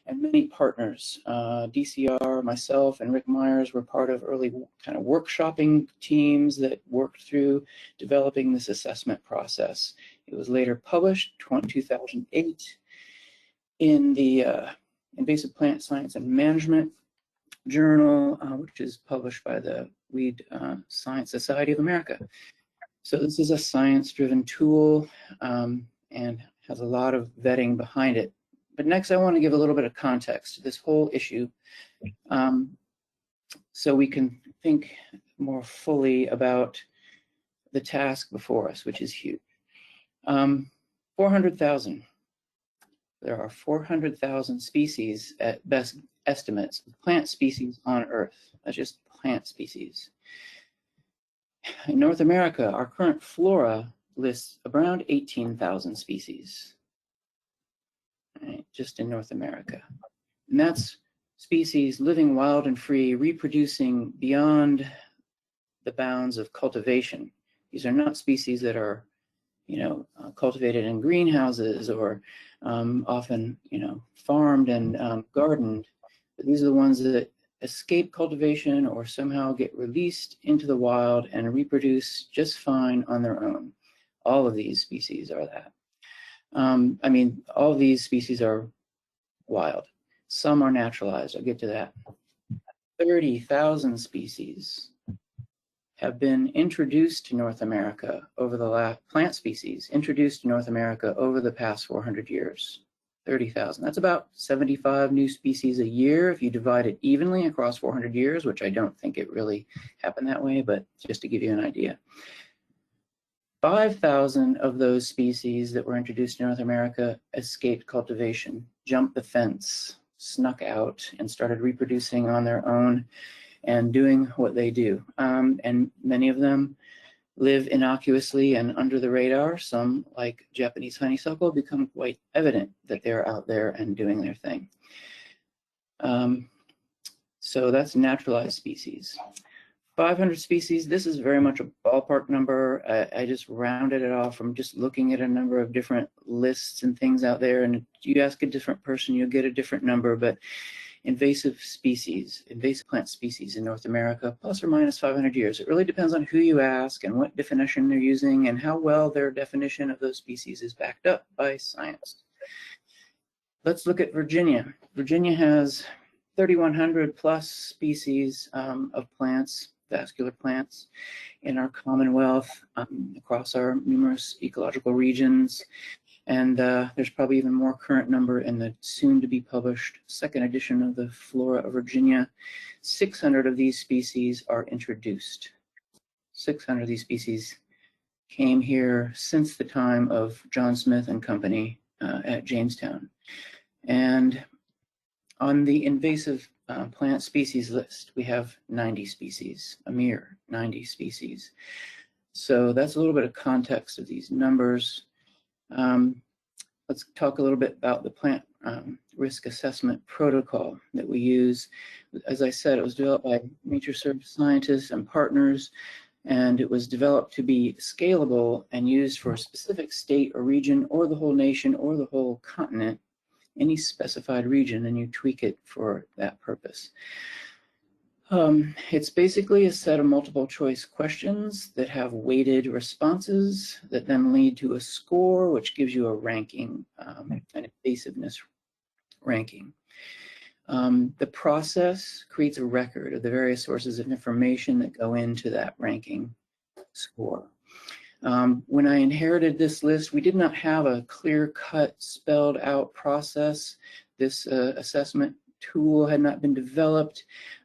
and many partners. DCR, myself, and Rick Myers were part of early kind of workshopping teams that worked through developing this assessment process. It was later published, 2008. in the Invasive Plant Science and Management Journal, which is published by the Weed Science Society of America. So this is a science-driven tool and has a lot of vetting behind it. But next, I want to give a little bit of context to this whole issue so we can think more fully about the task before us, which is huge. 400,000. There are 400,000 species at best estimates of plant species on Earth. That's just plant species. In North America, our current flora lists around 18,000 species, right, just in North America. And that's species living wild and free, reproducing beyond the bounds of cultivation. These are not species that are, cultivated in greenhouses or often, farmed and gardened. But these are the ones that escape cultivation or somehow get released into the wild and reproduce just fine on their own. All of these species are that. All of these species are wild. Some are naturalized. I'll get to that. 30,000 species have been introduced to North America over the last, plant species introduced to North America over the past 400 years. 30,000. That's about 75 new species a year if you divide it evenly across 400 years, which I don't think it really happened that way, but just to give you an idea. 5,000 of those species that were introduced to North America escaped cultivation, jumped the fence, snuck out, and started reproducing on their own and doing what they do. And many of them live innocuously and under the radar. Some, like Japanese honeysuckle, become quite evident that they're out there and doing their thing. So that's naturalized species. 500 species, this is very much a ballpark number. I just rounded it off from just looking at a number of different lists and things out there. And if you ask a different person, you'll get a different number. But invasive plant species in North America, plus or minus 500 years. It really depends on who you ask and what definition they're using and how well their definition of those species is backed up by science. Let's look at Virginia. Virginia has 3,100 plus species of plants, vascular plants, in our Commonwealth across our numerous ecological regions. And there's probably even more current number in the soon-to-be published second edition of the Flora of Virginia. 600 of these species are introduced. 600 of these species came here since the time of John Smith and Company at Jamestown. And on the invasive plant species list, we have 90 species, a mere 90 species. So that's a little bit of context of these numbers. Let's talk a little bit about the plant risk assessment protocol that we use. As I said, it was developed by nature-served scientists and partners, and it was developed to be scalable and used for a specific state or region or the whole nation or the whole continent, any specified region, and you tweak it for that purpose. It's basically a set of multiple choice questions that have weighted responses that then lead to a score, which gives you a ranking, an invasiveness ranking. The process creates a record of the various sources of information that go into that ranking score. When I inherited this list, we did not have a clear-cut, spelled-out process. This assessment tool had not been developed.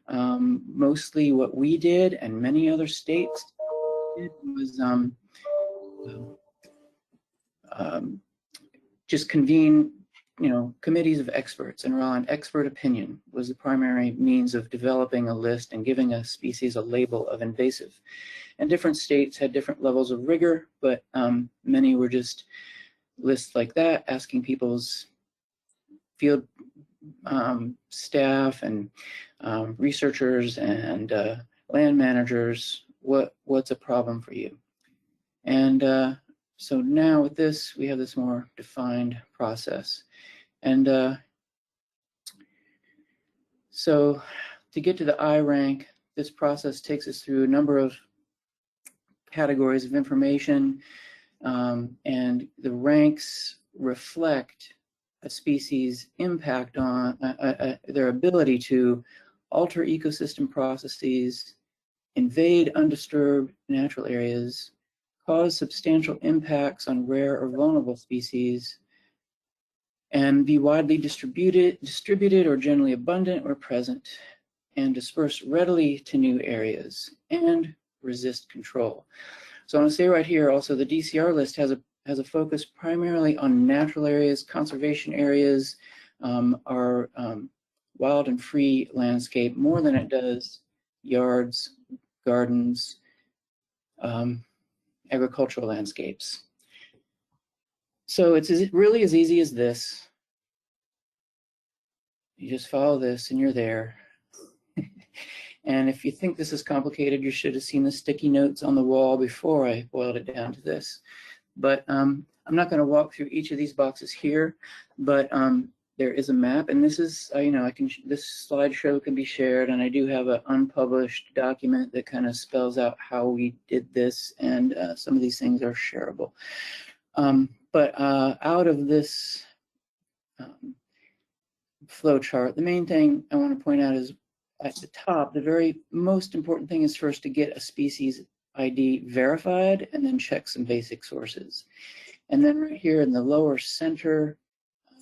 Mostly what we did and many other states did was just convene, committees of experts and rely on expert opinion was the primary means of developing a list and giving a species a label of invasive. And different states had different levels of rigor, but many were just lists like that, asking people's field staff and researchers and land managers, what's a problem for you? And so now with this, we have this more defined process. And so to get to the I rank, this process takes us through a number of categories of information, and the ranks reflect a species' impact on their ability to alter ecosystem processes, invade undisturbed natural areas, cause substantial impacts on rare or vulnerable species, and be widely distributed or generally abundant or present, and disperse readily to new areas, and resist control. So I want to say right here also the DCR list has a focus primarily on natural areas, conservation areas, our wild and free landscape more than it does yards, gardens, agricultural landscapes. So it's really as easy as this. You just follow this and you're there. And if you think this is complicated, you should have seen the sticky notes on the wall before I boiled it down to this. But I'm not going to walk through each of these boxes here, but there is a map, and this is, this slideshow can be shared, and I do have an unpublished document that kind of spells out how we did this, and some of these things are shareable. But out of this flow chart, the main thing I want to point out is at the top, the very most important thing is first to get a species ID verified and then check some basic sources. And then right here in the lower center,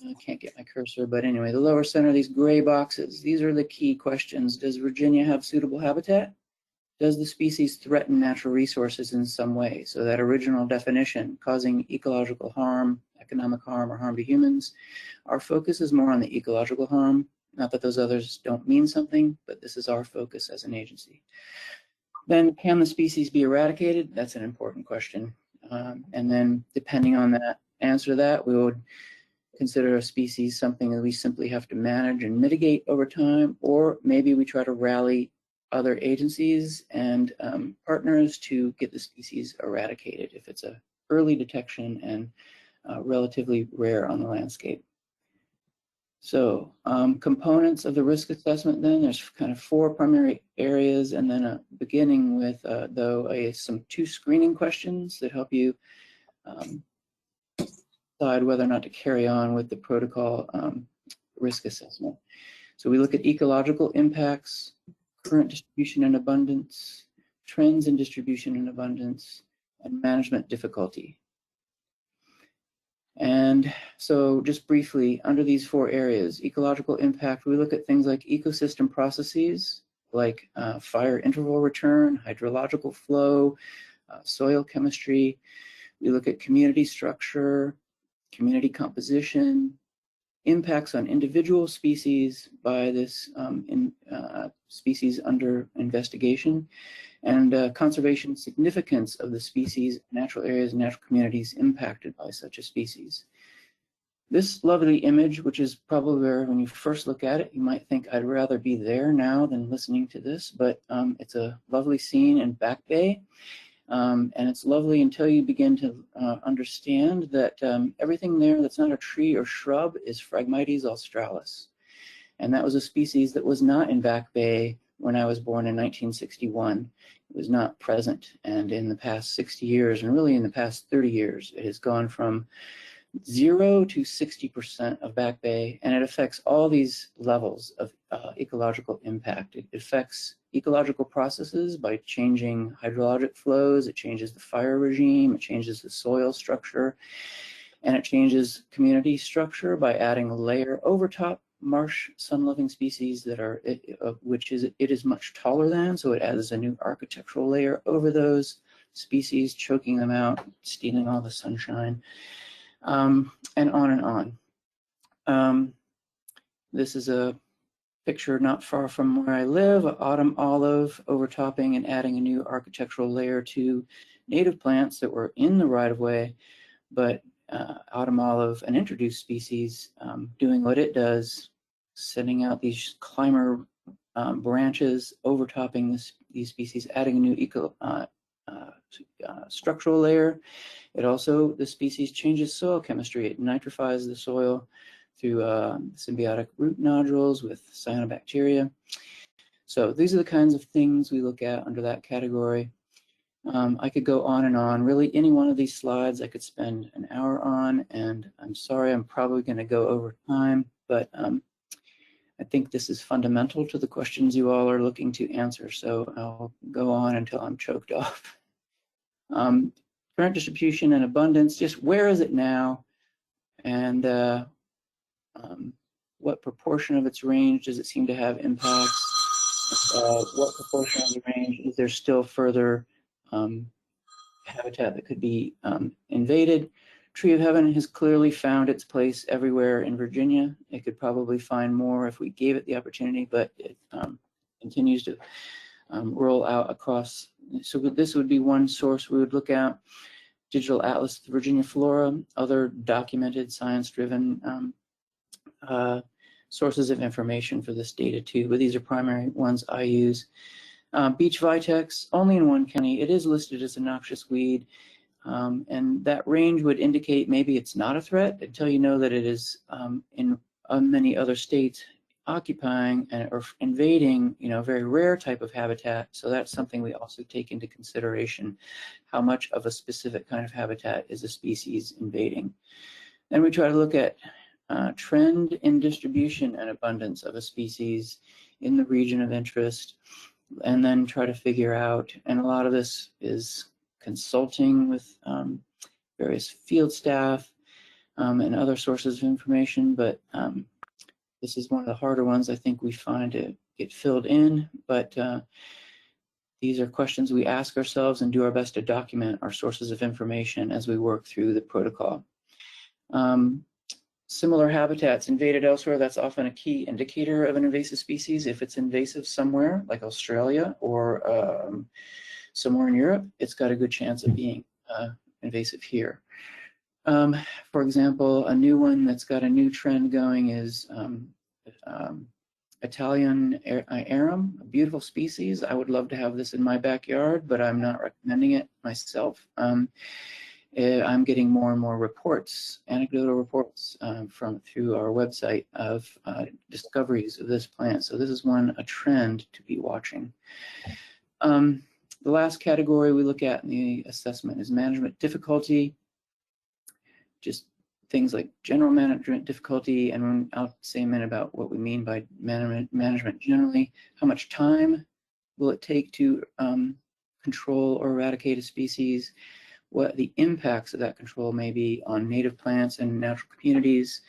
I can't get my cursor, but anyway, the lower center, these gray boxes, these are the key questions. Does Virginia have suitable habitat? Does the species threaten natural resources in some way? So that original definition, causing ecological harm, economic harm, or harm to humans. Our focus is more on the ecological harm. Not that those others don't mean something, but this is our focus as an agency. Then, can the species be eradicated? That's an important question. And then, depending on that answer to that, we would consider a species something that we simply have to manage and mitigate over time, or maybe we try to rally other agencies and partners to get the species eradicated if it's a early detection and relatively rare on the landscape. So components of the risk assessment then, there's kind of 4 primary areas, and then beginning with some 2 screening questions that help you decide whether or not to carry on with the protocol risk assessment. So we look at ecological impacts, current distribution and abundance, trends in distribution and abundance, and management difficulty. And so just briefly, under these 4 areas, ecological impact, we look at things like ecosystem processes, like fire interval return, hydrological flow, soil chemistry. We look at community structure, community composition, impacts on individual species by this species under investigation, and conservation significance of the species, natural areas, and natural communities impacted by such a species. This lovely image, which is probably where when you first look at it, you might think I'd rather be there now than listening to this, but it's a lovely scene in Back Bay. And it's lovely until you begin to understand that everything there that's not a tree or shrub is Phragmites australis. And that was a species that was not in Back Bay when I was born in 1961. It was not present. And in the past 60 years, and really in the past 30 years, it has gone from 0 to 60% of Back Bay, and it affects all these levels of ecological impact. It affects ecological processes by changing hydrologic flows, it changes the fire regime, it changes the soil structure, and it changes community structure by adding a layer over top marsh sun-loving species that are, it is much taller than, so it adds a new architectural layer over those species, choking them out, stealing all the sunshine. And on and on. This is a picture not far from where I live, autumn olive overtopping and adding a new architectural layer to native plants that were in the right-of-way, but autumn olive, an introduced species, doing what it does, sending out these climber branches, overtopping these species, adding a new structural layer. It also, the species changes soil chemistry. It nitrifies the soil through symbiotic root nodules with cyanobacteria. So these are the kinds of things we look at under that category. I could go on and on. Really, any one of these slides I could spend an hour on, and I'm sorry, I'm probably going to go over time, but I think this is fundamental to the questions you all are looking to answer, so I'll go on until I'm choked off. Current distribution and abundance, just where is it now, and what proportion of its range does it seem to have impacts? What proportion of the range is there still further habitat that could be invaded? Tree of Heaven has clearly found its place everywhere in Virginia. It could probably find more if we gave it the opportunity, but it continues to roll out across. So this would be one source we would look at. Digital Atlas of the Virginia Flora, other documented science-driven sources of information for this data too, but these are primary ones I use. Beech vitex, only in one county. It is listed as a noxious weed, and that range would indicate maybe it's not a threat until you know that it is in many other states occupying or invading, a very rare type of habitat. So that's something we also take into consideration, how much of a specific kind of habitat is a species invading. Then we try to look at trend in distribution and abundance of a species in the region of interest, and then try to figure out, and a lot of this is consulting with various field staff and other sources of information, but this is one of the harder ones I think we find to get filled in, but these are questions we ask ourselves and do our best to document our sources of information as we work through the protocol. Similar habitats invaded elsewhere, that's often a key indicator of an invasive species. If it's invasive somewhere, like Australia or somewhere in Europe, it's got a good chance of being invasive here. For example, a new one that's got a new trend going is Italian Arum, a beautiful species. I would love to have this in my backyard, but I'm not recommending it myself. I'm getting more and more reports, anecdotal reports through our website of discoveries of this plant. So this is a trend to be watching. The last category we look at in the assessment is management difficulty. Just things like general management difficulty, and I'll say a minute about what we mean by management generally. How much time will it take to control or eradicate a species? What the impacts of that control may be on native plants and natural communities,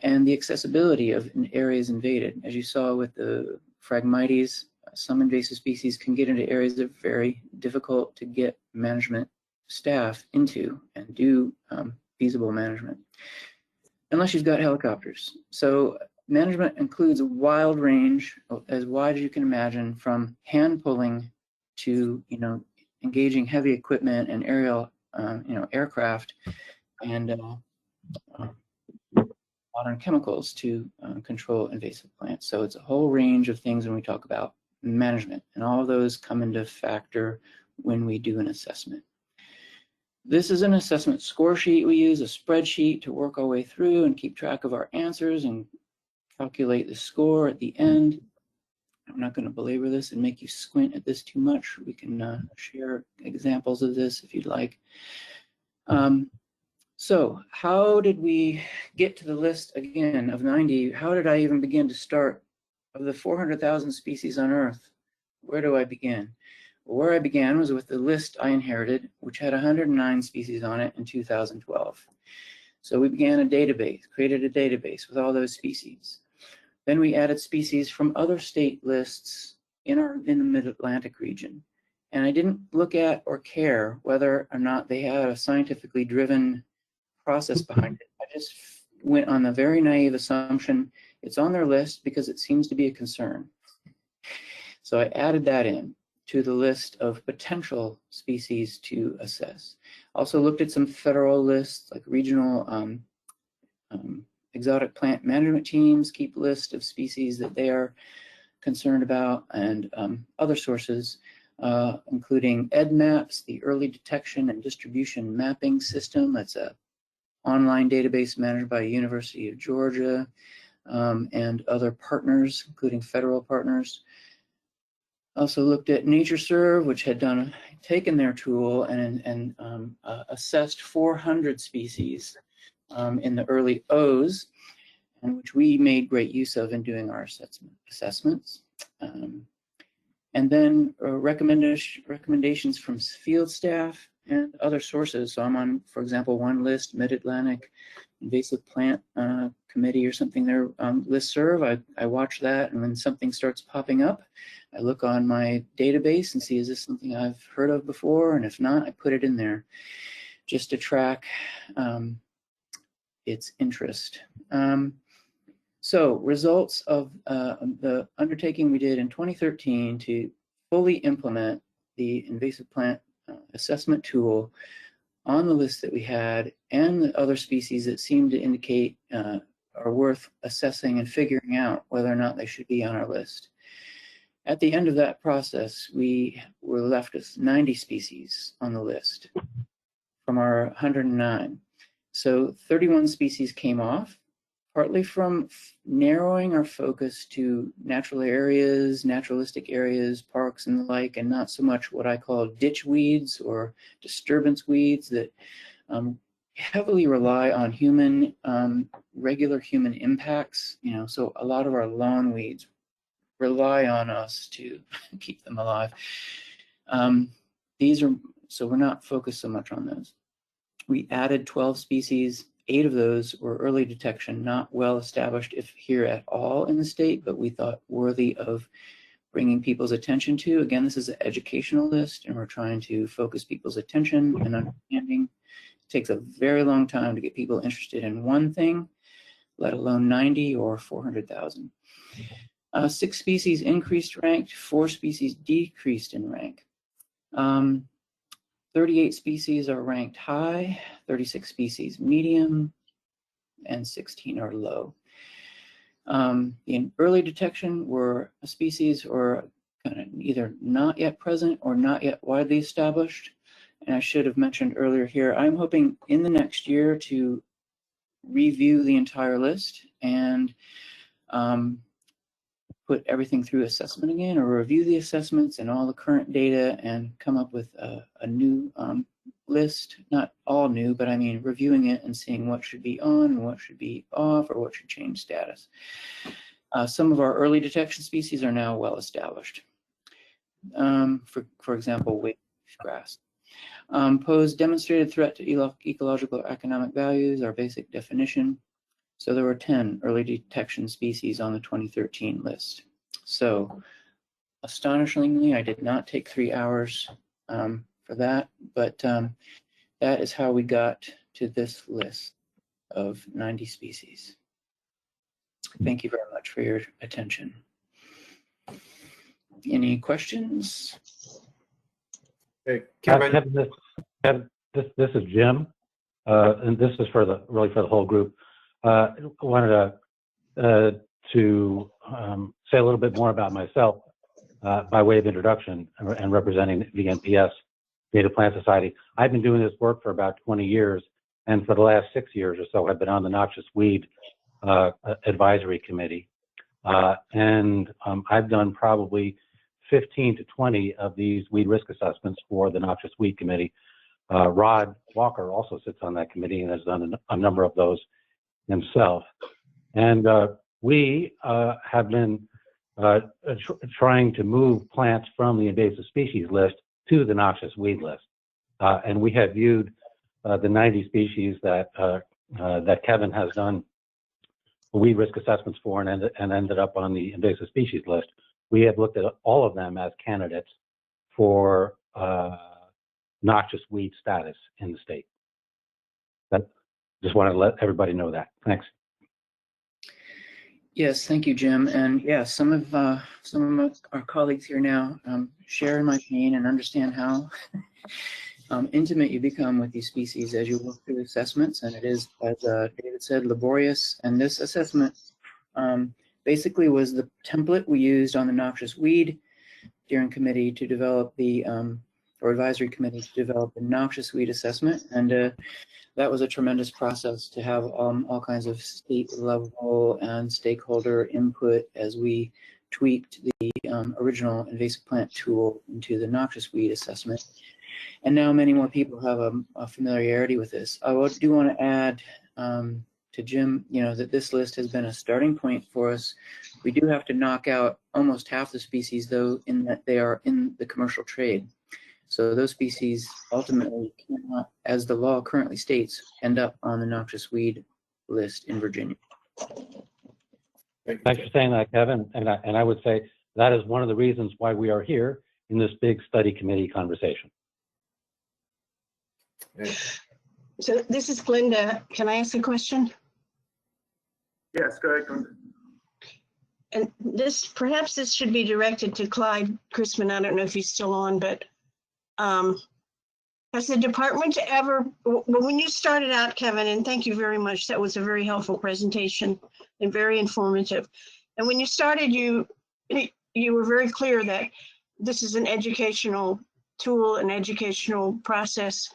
and the accessibility of areas invaded. As you saw with the Phragmites, some invasive species can get into areas that are very difficult to get management staff into and do feasible management, unless you've got helicopters. So management includes a wild range, as wide as you can imagine, from hand pulling to engaging heavy equipment and aerial aircraft and modern chemicals to control invasive plants. So it's a whole range of things when we talk about management, and all of those come into factor when we do an assessment. This is an assessment score sheet. We use a spreadsheet to work our way through and keep track of our answers and calculate the score at the end. I'm not going to belabor this and make you squint at this too much. We can share examples of this if you'd like. So how did we get to the list again of 90? How did I even begin to start? Of the 400,000 species on Earth, where do I begin? Where I began was with the list I inherited, which had 109 species on it in 2012. So we began a database, created a database with all those species. Then we added species from other state lists in the Mid-Atlantic region. And I didn't look at or care whether or not they had a scientifically driven process behind it. I just went on the very naive assumption it's on their list because it seems to be a concern. So I added that in to the list of potential species to assess. Also looked at some federal lists, like regional exotic plant management teams keep lists of species that they are concerned about, and other sources, including EDMAPS, the Early Detection and Distribution Mapping System. That's an online database managed by University of Georgia and other partners, including federal partners. Also looked at NatureServe, which had done taken their tool and assessed 400 species in the early O's, and which we made great use of in doing our assessments. And then recommendations from field staff and other sources. So I'm on, for example, one list, Mid-Atlantic Invasive Plant Committee or something, their listserv. I watch that, and when something starts popping up, I look on my database and see, is this something I've heard of before? And if not, I put it in there just to track its interest. So results of the undertaking we did in 2013 to fully implement the invasive plant assessment tool on the list that we had and the other species that seem to indicate are worth assessing and figuring out whether or not they should be on our list. At the end of that process, we were left with 90 species on the list from our 109. So 31 species came off, partly from narrowing our focus to natural areas, naturalistic areas, parks and the like, and not so much what I call ditch weeds or disturbance weeds that heavily rely on human, regular human impacts. You know, so a lot of our lawn weeds rely on us to keep them alive. So we're not focused so much on those. We added 12 species. 8 of those were early detection, not well established if here at all in the state, but we thought worthy of bringing people's attention to. Again, this is an educational list, and we're trying to focus people's attention and understanding. It takes a very long time to get people interested in one thing, let alone 90 or 400,000. 6 species increased ranked, 4 species decreased in rank. 38 species are ranked high, 36 species medium, and 16 are low. In early detection were species or kind of either not yet present or not yet widely established. And I should have mentioned earlier here, I'm hoping in the next year to review the entire list and put everything through assessment again, or review the assessments and all the current data and come up with a new list, not all new, but I mean reviewing it and seeing what should be on, what should be off, or what should change status. Some of our early detection species are now well established. For example, wave grass. Pose demonstrated threat to ecological or economic values, our basic definition. So there were 10 early detection species on the 2013 list. So astonishingly, I did not take 3 hours for that, but that is how we got to this list of 90 species. Thank you very much for your attention. Any questions? Hey, Kevin, this is Jim, and this is really for the whole group. I wanted to say a little bit more about myself by way of introduction and representing the NPS Native Plant Society. I've been doing this work for about 20 years, and for the last 6 years or so, I've been on the Noxious Weed Advisory Committee. And I've done probably 15 to 20 of these weed risk assessments for the Noxious Weed Committee. Rod Walker also sits on that committee and has done a number of those himself. And we have been trying to move plants from the invasive species list to the noxious weed list. And we have viewed the 90 species that Kevin has done weed risk assessments for and ended up on the invasive species list. We have looked at all of them as candidates for noxious weed status in the state. Just wanted to let everybody know that. Thanks. Yes, thank you, Jim. And yeah, some of our colleagues here now share in my pain and understand how intimate you become with these species as you work through assessments. And it is, as David said, laborious. And this assessment basically was the template we used on the noxious weed steering committee to develop the, or advisory committee to develop the noxious weed assessment. And that was a tremendous process to have all kinds of state level and stakeholder input as we tweaked the original invasive plant tool into the noxious weed assessment. And now many more people have a familiarity with this. I do want to add to Jim, that this list has been a starting point for us. We do have to knock out almost half the species, though, in that they are in the commercial trade. So those species ultimately cannot, as the law currently states, end up on the noxious weed list in Virginia. Thanks for saying that, Kevin. And I would say that is one of the reasons why we are here in this big study committee conversation. So this is Glinda. Can I ask a question? Yes, go ahead, Glinda. And perhaps this should be directed to Clyde Chrisman. I don't know if he's still on, but has the department ever, when you started out, Kevin, and thank you very much, that was a very helpful presentation and very informative. And when you started, you were very clear that this is an educational tool, an educational process,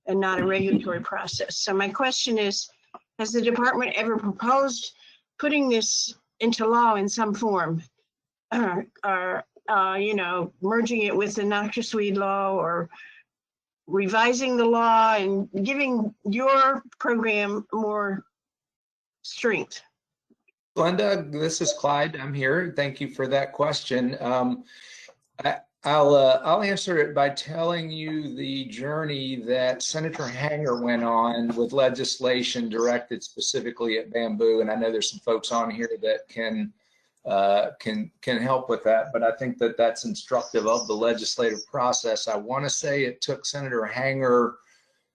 and not a regulatory process. So my question is, has the department ever proposed putting this into law in some form, or merging it with the Noxious Weed Law, or revising the law and giving your program more strength? Glenda, this is Clyde. I'm here. Thank you for that question. I'll answer it by telling you the journey that Senator Hanger went on with legislation directed specifically at bamboo, and I know there's some folks on here that can help with that, but I think that that's instructive of the legislative process. I want to say it took Senator Hanger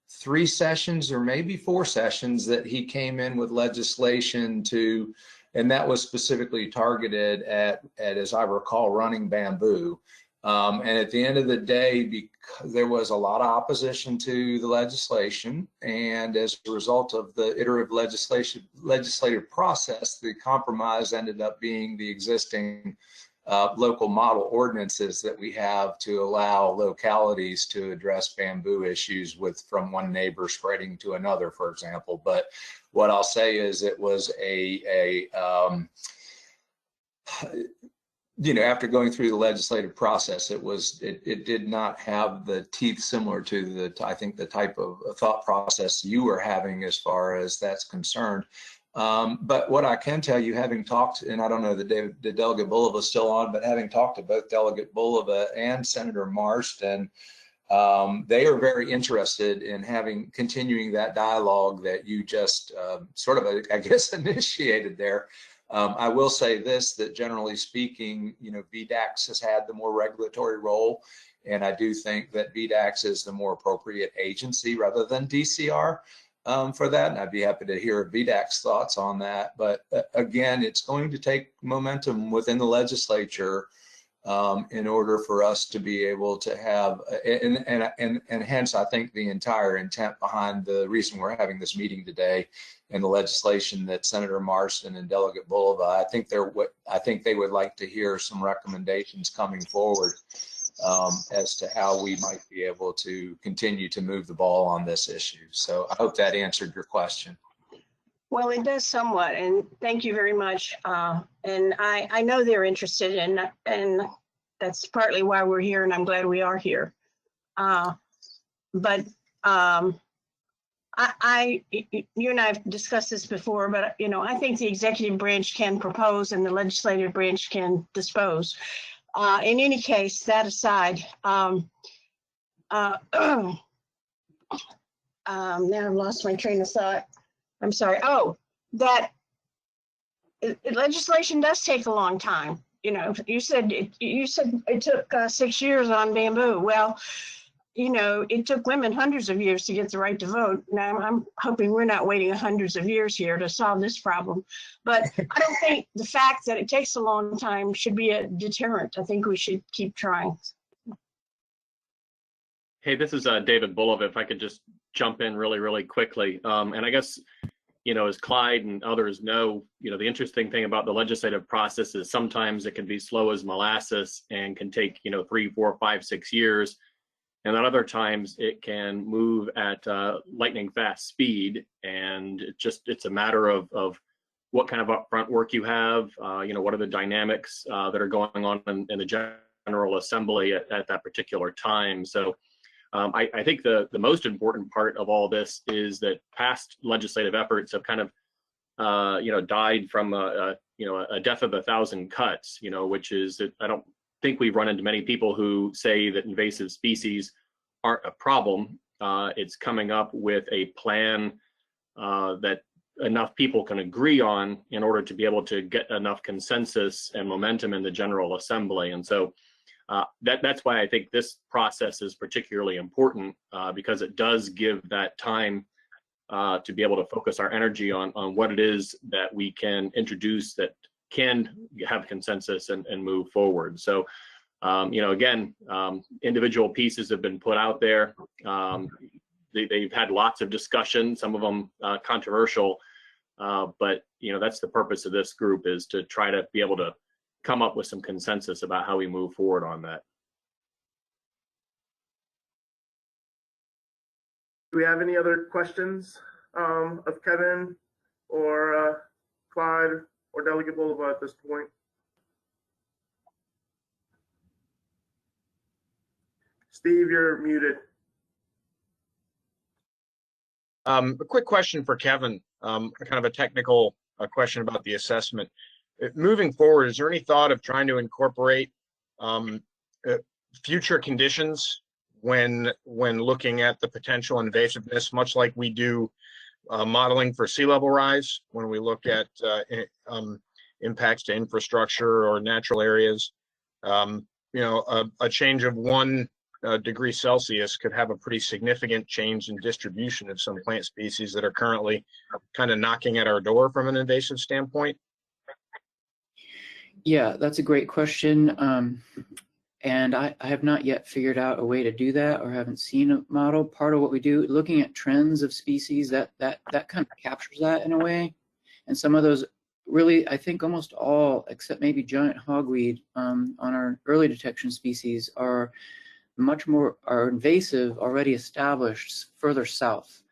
3 sessions or maybe 4 sessions that he came in with legislation to, and that was specifically targeted at as I recall, running bamboo. And at the end of the day, because there was a lot of opposition to the legislation, and as a result of the iterative legislative process, the compromise ended up being the existing local model ordinances that we have to allow localities to address bamboo issues from one neighbor spreading to another, for example. But what I'll say is it was after going through the legislative process, it did not have the teeth similar to I think the type of thought process you were having as far as that's concerned. But what I can tell you, having talked, and I don't know that Delegate Bulova is still on, but having talked to both Delegate Bulova and Senator Marston, they are very interested in continuing that dialogue that you just sort of, I guess, initiated there. I will say this, that generally speaking, VDAX has had the more regulatory role, and I do think that VDAX is the more appropriate agency rather than DCR for that, and I'd be happy to hear VDAX thoughts on that. But again, it's going to take momentum within the legislature in order for us to be able to have, and hence I think the entire intent behind the reason we're having this meeting today and the legislation that Senator Marston and Delegate Bulova, I think they would like to hear some recommendations coming forward as to how we might be able to continue to move the ball on this issue. So I hope that answered your question. Well, it does somewhat, and thank you very much. And I know they're interested, and that's partly why we're here, and I'm glad we are here. But you and I have discussed this before, but I think the executive branch can propose and the legislative branch can dispose. In any case, that aside, now I've lost my train of thought. I'm sorry. Oh, that legislation does take a long time. You said it took 6 years on bamboo. Well, it took women hundreds of years to get the right to vote. Now I'm hoping we're not waiting hundreds of years here to solve this problem. But I don't think the fact that it takes a long time should be a deterrent. I think we should keep trying. Hey, this is David Bulova. If I could just jump in really, really quickly. And I guess, as Clyde and others know, the interesting thing about the legislative process is sometimes it can be slow as molasses and can take, 3, 4, 5, 6 years. And then other times it can move at lightning fast speed. And it's a matter of what kind of upfront work you have, what are the dynamics that are going on in the General Assembly at that particular time. So I think the most important part of all this is that past legislative efforts have kind of died from a death of 1,000 cuts, which is that I don't think we've run into many people who say that invasive species aren't a problem. It's coming up with a plan that enough people can agree on in order to be able to get enough consensus and momentum in the General Assembly. And so that's why I think this process is particularly important, because it does give that time to be able to focus our energy on what it is that we can introduce that can have consensus and move forward. So, again, individual pieces have been put out there. They've had lots of discussion, some of them controversial, but that's the purpose of this group, is to try to be able to come up with some consensus about how we move forward on that. Do we have any other questions of Kevin or Clyde or Delegate Boulevard at this point? Steve, you're muted. A quick question for Kevin, kind of a technical question about the assessment. Moving forward, is there any thought of trying to incorporate future conditions when looking at the potential invasiveness, much like we do modeling for sea level rise, when we look at impacts to infrastructure or natural areas? A change of 1 degree Celsius could have a pretty significant change in distribution of some plant species that are currently kind of knocking at our door from an invasive standpoint. Yeah, that's a great question. And I have not yet figured out a way to do that, or haven't seen a model. Part of what we do, looking at trends of species, that kind of captures that in a way. And some of those really, I think almost all, except maybe giant hogweed on our early detection species, are invasive, already established further south.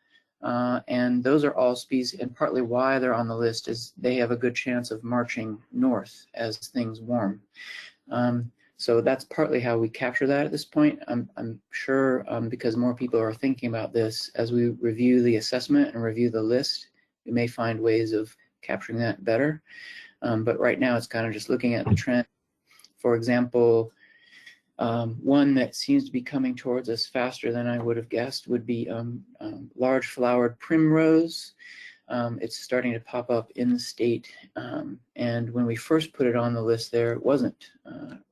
And those are all species, and partly why they're on the list is they have a good chance of marching north as things warm. So that's partly how we capture that at this point. I'm sure because more people are thinking about this, as we review the assessment and review the list, we may find ways of capturing that better. But right now it's kind of just looking at the trend. For example, one that seems to be coming towards us faster than I would have guessed would be large flowered primrose. It's starting to pop up in the state. And when we first put it on the list there, it wasn't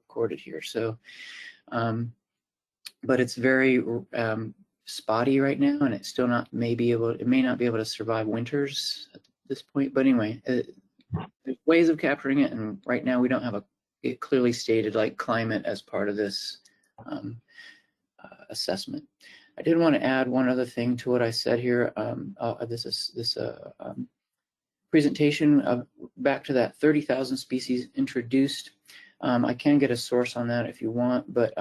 recorded here. So, but it's very spotty right now, and it's still not it may not be able to survive winters at this point. But anyway, there's ways of capturing it, and right now we don't have it clearly stated like climate as part of this assessment. I did want to add one other thing to what I said here. This presentation back to that 30,000 species introduced. I can get a source on that if you want, but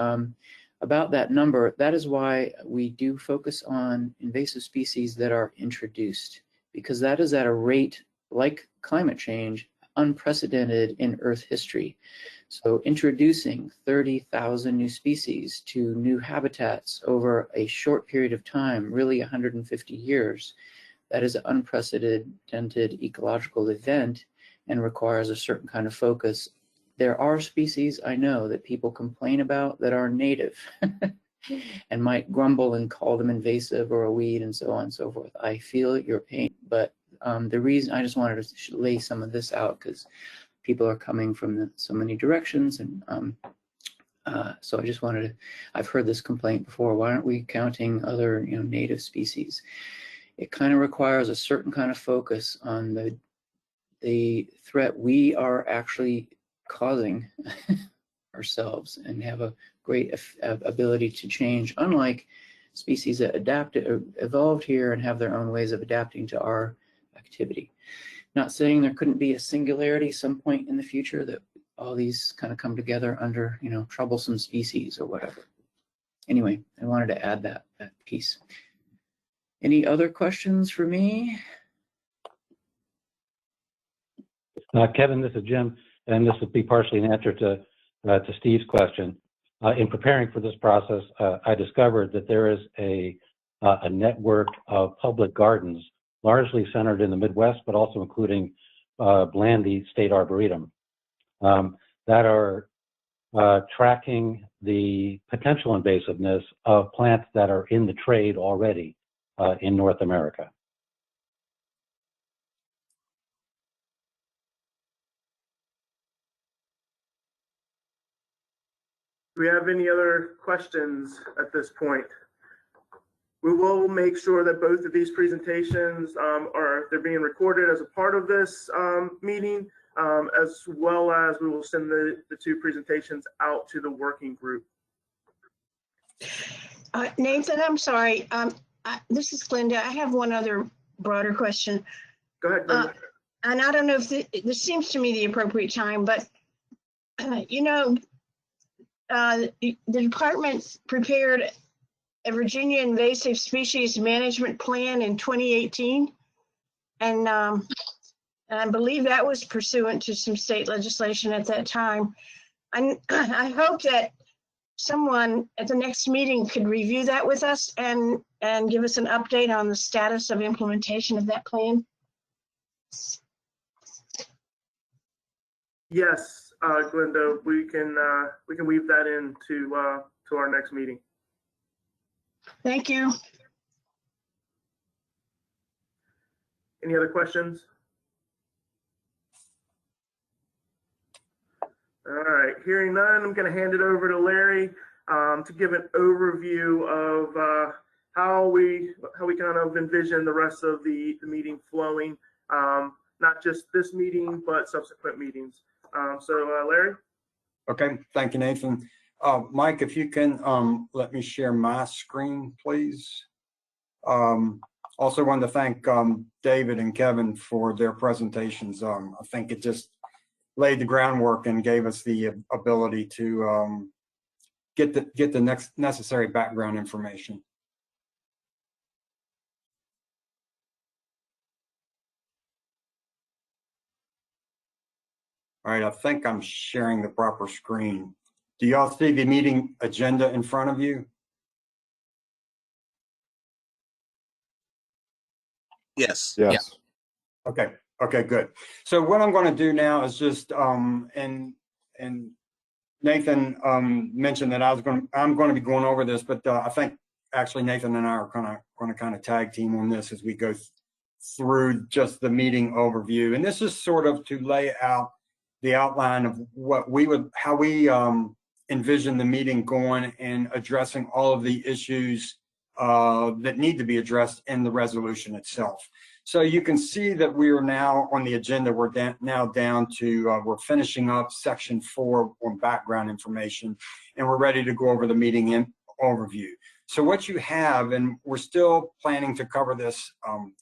about that number, that is why we do focus on invasive species that are introduced, because that is at a rate like climate change, unprecedented in Earth history. So introducing 30,000 new species to new habitats over a short period of time, really 150 years, that is an unprecedented ecological event and requires a certain kind of focus. There are species I know that people complain about that are native and might grumble and call them invasive or a weed and so on and so forth. I feel your pain, but the reason I just wanted to lay some of this out because people are coming from so many directions, and so I just wanted to. I've heard this complaint before. Why aren't we counting other native species? It kind of requires a certain kind of focus on the threat we are actually causing ourselves, and have a great ability to change, unlike species that evolved here and have their own ways of adapting to our activity. Not saying there couldn't be a singularity some point in the future that all these kind of come together under troublesome species or whatever. Anyway, I wanted to add that piece. Any other questions for me? Kevin, this is Jim, and this would be partially an answer to Steve's question. In preparing for this process, I discovered that there is a network of public gardens, largely centered in the Midwest, but also including Blandy State Arboretum, that are tracking the potential invasiveness of plants that are in the trade already in North America. Do we have any other questions at this point? We will make sure that both of these presentations they're being recorded as a part of this meeting, as well as we will send the two presentations out to the working group. Nathan, I'm sorry. This is Glenda. I have one other broader question. Go ahead, Glenda. And I don't know if this seems to me the appropriate time, but you know, the department prepared a Virginia invasive species management plan in 2018. And I believe that was pursuant to some state legislation at that time. I hope that someone at the next meeting could review that with us and give us an update on the status of implementation of that plan. Yes, Glenda, we can weave that into to our next meeting. Thank you. Any other questions? All right, hearing none, I'm going to hand it over to Larry to give an overview of how we kind of envision the rest of the meeting flowing, not just this meeting, but subsequent meetings. So Larry? Okay, thank you, Nathan. Mike, if you can let me share my screen, please. Also wanted to thank David and Kevin for their presentations. I think it just laid the groundwork and gave us the ability to get the next necessary background information. All right, I think I'm sharing the proper screen. Do y'all see the meeting agenda in front of you? Yes. Yes. Yeah. Okay, good. So what I'm going to do now is just and Nathan mentioned that I'm going to be going over this, but I think actually Nathan and I are going to kind of tag team on this as we go through just the meeting overview. And this is sort of to lay out the outline of how we envision the meeting going and addressing all of the issues that need to be addressed in the resolution itself. So you can see that we are now on the agenda. We're now down to, we're finishing up section 4 on background information, and we're ready to go over the meeting overview. So what you have, and we're still planning to cover this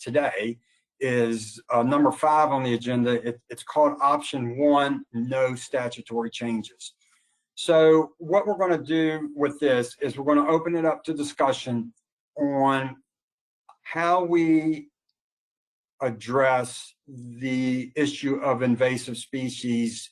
today, is number 5 on the agenda. It's called option 1, no statutory changes. So what we're going to do with this is we're going to open it up to discussion on how we address the issue of invasive species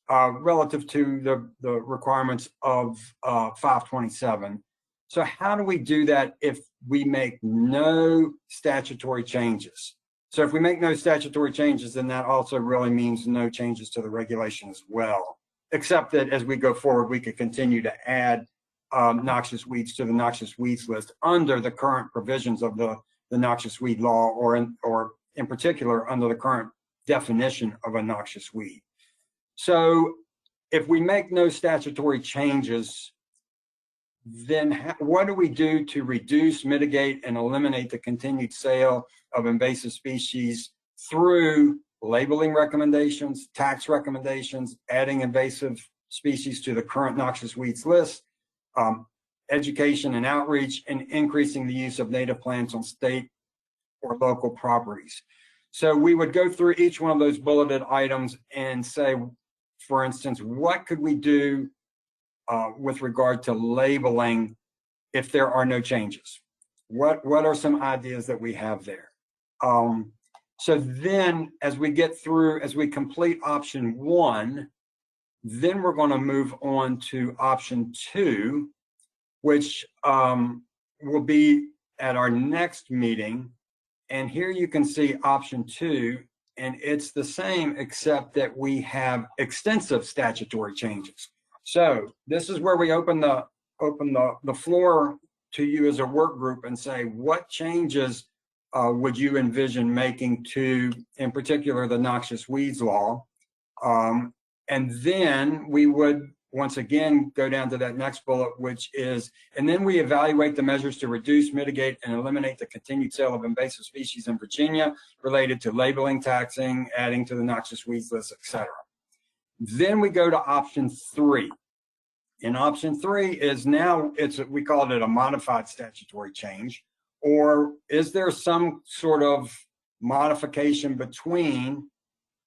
relative to the requirements of 527. So how do we do that if we make no statutory changes? So if we make no statutory changes, then that also really means no changes to the regulation as well, except that as we go forward, we could continue to add noxious weeds to the noxious weeds list under the current provisions of the Noxious Weed Law, or in particular under the current definition of a noxious weed. So if we make no statutory changes, then what do we do to reduce, mitigate, and eliminate the continued sale of invasive species through labeling recommendations, tax recommendations, adding invasive species to the current noxious weeds list, education and outreach, and increasing the use of native plants on state or local properties? So we would go through each one of those bulleted items and say, for instance, what could we do with regard to labeling if there are no changes? What are some ideas that we have there? So then as we get through, as we complete option 1, then we're going to move on to option 2, which will be at our next meeting. And here you can see option 2, and it's the same except that we have extensive statutory changes. So this is where we open the floor to you as a work group and say, what changes would you envision making to, in particular, the Noxious Weeds Law? And then we would once again go down to that next bullet, which is, and then we evaluate the measures to reduce, mitigate, and eliminate the continued sale of invasive species in Virginia related to labeling, taxing, adding to the noxious weeds list, etc. Then we go to option 3. And option 3 is now, we call it a modified statutory change, or is there some sort of modification between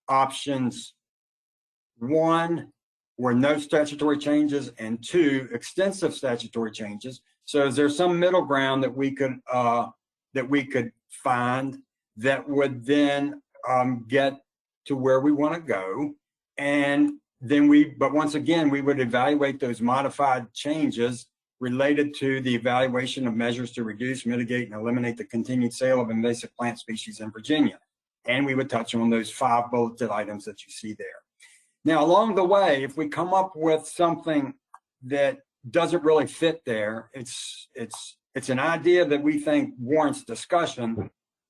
options 1, where no statutory changes, and 2, extensive statutory changes? So is there some middle ground that we could find that would then get to where we want to go? And then but once again, we would evaluate those modified changes related to the evaluation of measures to reduce, mitigate, and eliminate the continued sale of invasive plant species in Virginia. And we would touch on those 5 bulleted items that you see there. Now, along the way, if we come up with something that doesn't really fit there, it's an idea that we think warrants discussion,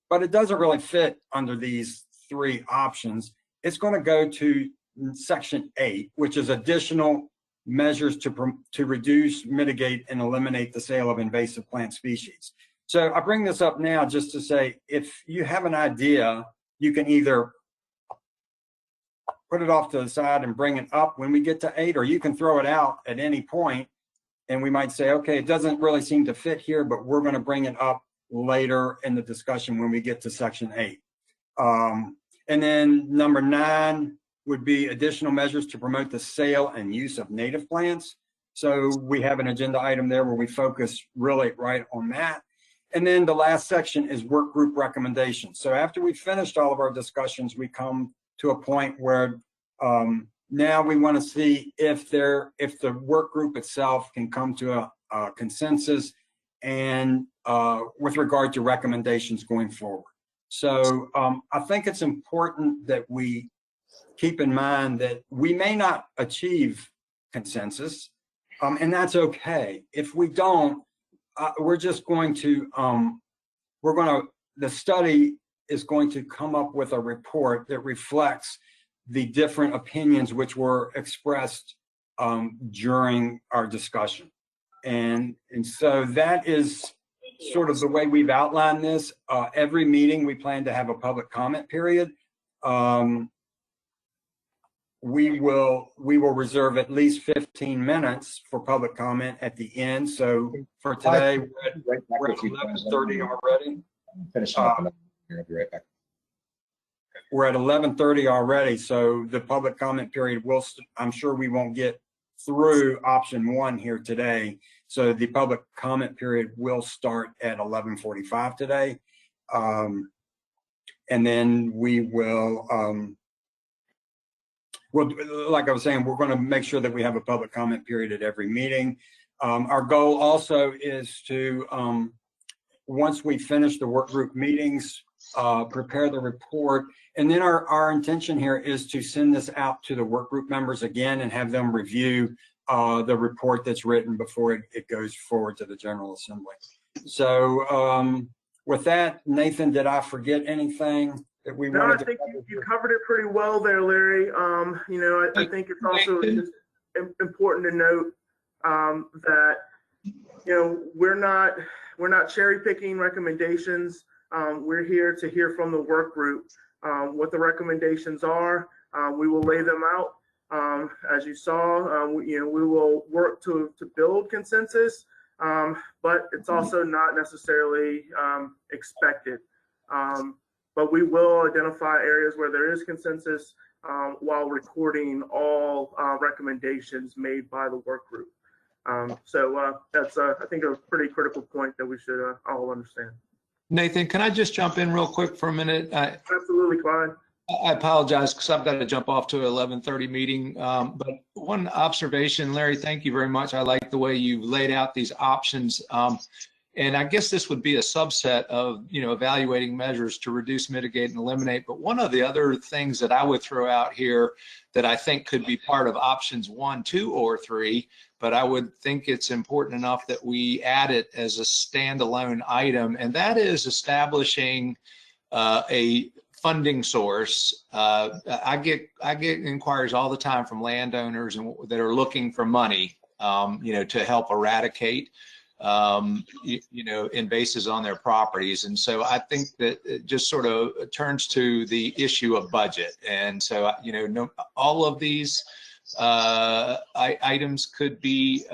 but it doesn't really fit under these 3 options, it's going to go to section 8, which is additional measures to reduce, mitigate, and eliminate the sale of invasive plant species. So I bring this up now just to say, if you have an idea, you can either put it off to the side and bring it up when we get to 8, or you can throw it out at any point, and we might say, okay, it doesn't really seem to fit here, but we're going to bring it up later in the discussion when we get to section 8. And then number 9 would be additional measures to promote the sale and use of native plants. So we have an agenda item there where we focus really right on that. And then the last section is work group recommendations. So after we've finished all of our discussions, we come to a point where now we want to see if the work group itself can come to a consensus and with regard to recommendations going forward. So I think it's important that we keep in mind that we may not achieve consensus, and that's okay. If we don't, we're just going to, the study is going to come up with a report that reflects the different opinions which were expressed during our discussion. And so that is sort of the way we've outlined this. Every meeting we plan to have a public comment period. We will reserve at least 15 minutes for public comment at the end. So for today, we're at 11:30 already. Finishing up. I'll be right back. We're at 11:30 already, so the public comment period I'm sure we won't get through option 1 here today. So the public comment period will start at 11:45 today. And then we will, like I was saying, we're going to make sure that we have a public comment period at every meeting. Our goal also is to, once we finish the work group meetings, prepare the report. And then our intention here is to send this out to the work group members again and have them review the report that's written before it goes forward to the General Assembly. So with that, Nathan, did I forget anything that we wanted to cover? I think you covered it pretty well there, Larry. You know, I think it's also just important to note that, you know, we're not cherry picking recommendations. We're here to hear from the work group what the recommendations are. We will lay them out. As you saw, we will work to build consensus, but it's also not necessarily expected. But we will identify areas where there is consensus while recording all recommendations made by the work group. So that's, I think, a pretty critical point that we should all understand. Nathan, can I just jump in real quick for a minute? Absolutely, Clyde. I apologize because I've got to jump off to an 11:30 meeting. But one observation, Larry, thank you very much. I like the way you laid out these options. And I guess this would be a subset of, evaluating measures to reduce, mitigate, and eliminate. But one of the other things that I would throw out here that I think could be part of options 1, 2, or 3, but I would think it's important enough that we add it as a standalone item, and that is establishing a funding source. I get inquiries all the time from landowners that are looking for money, to help eradicate invasives on their properties. And so I think that it just sort of turns to the issue of budget. And so, all of these items could be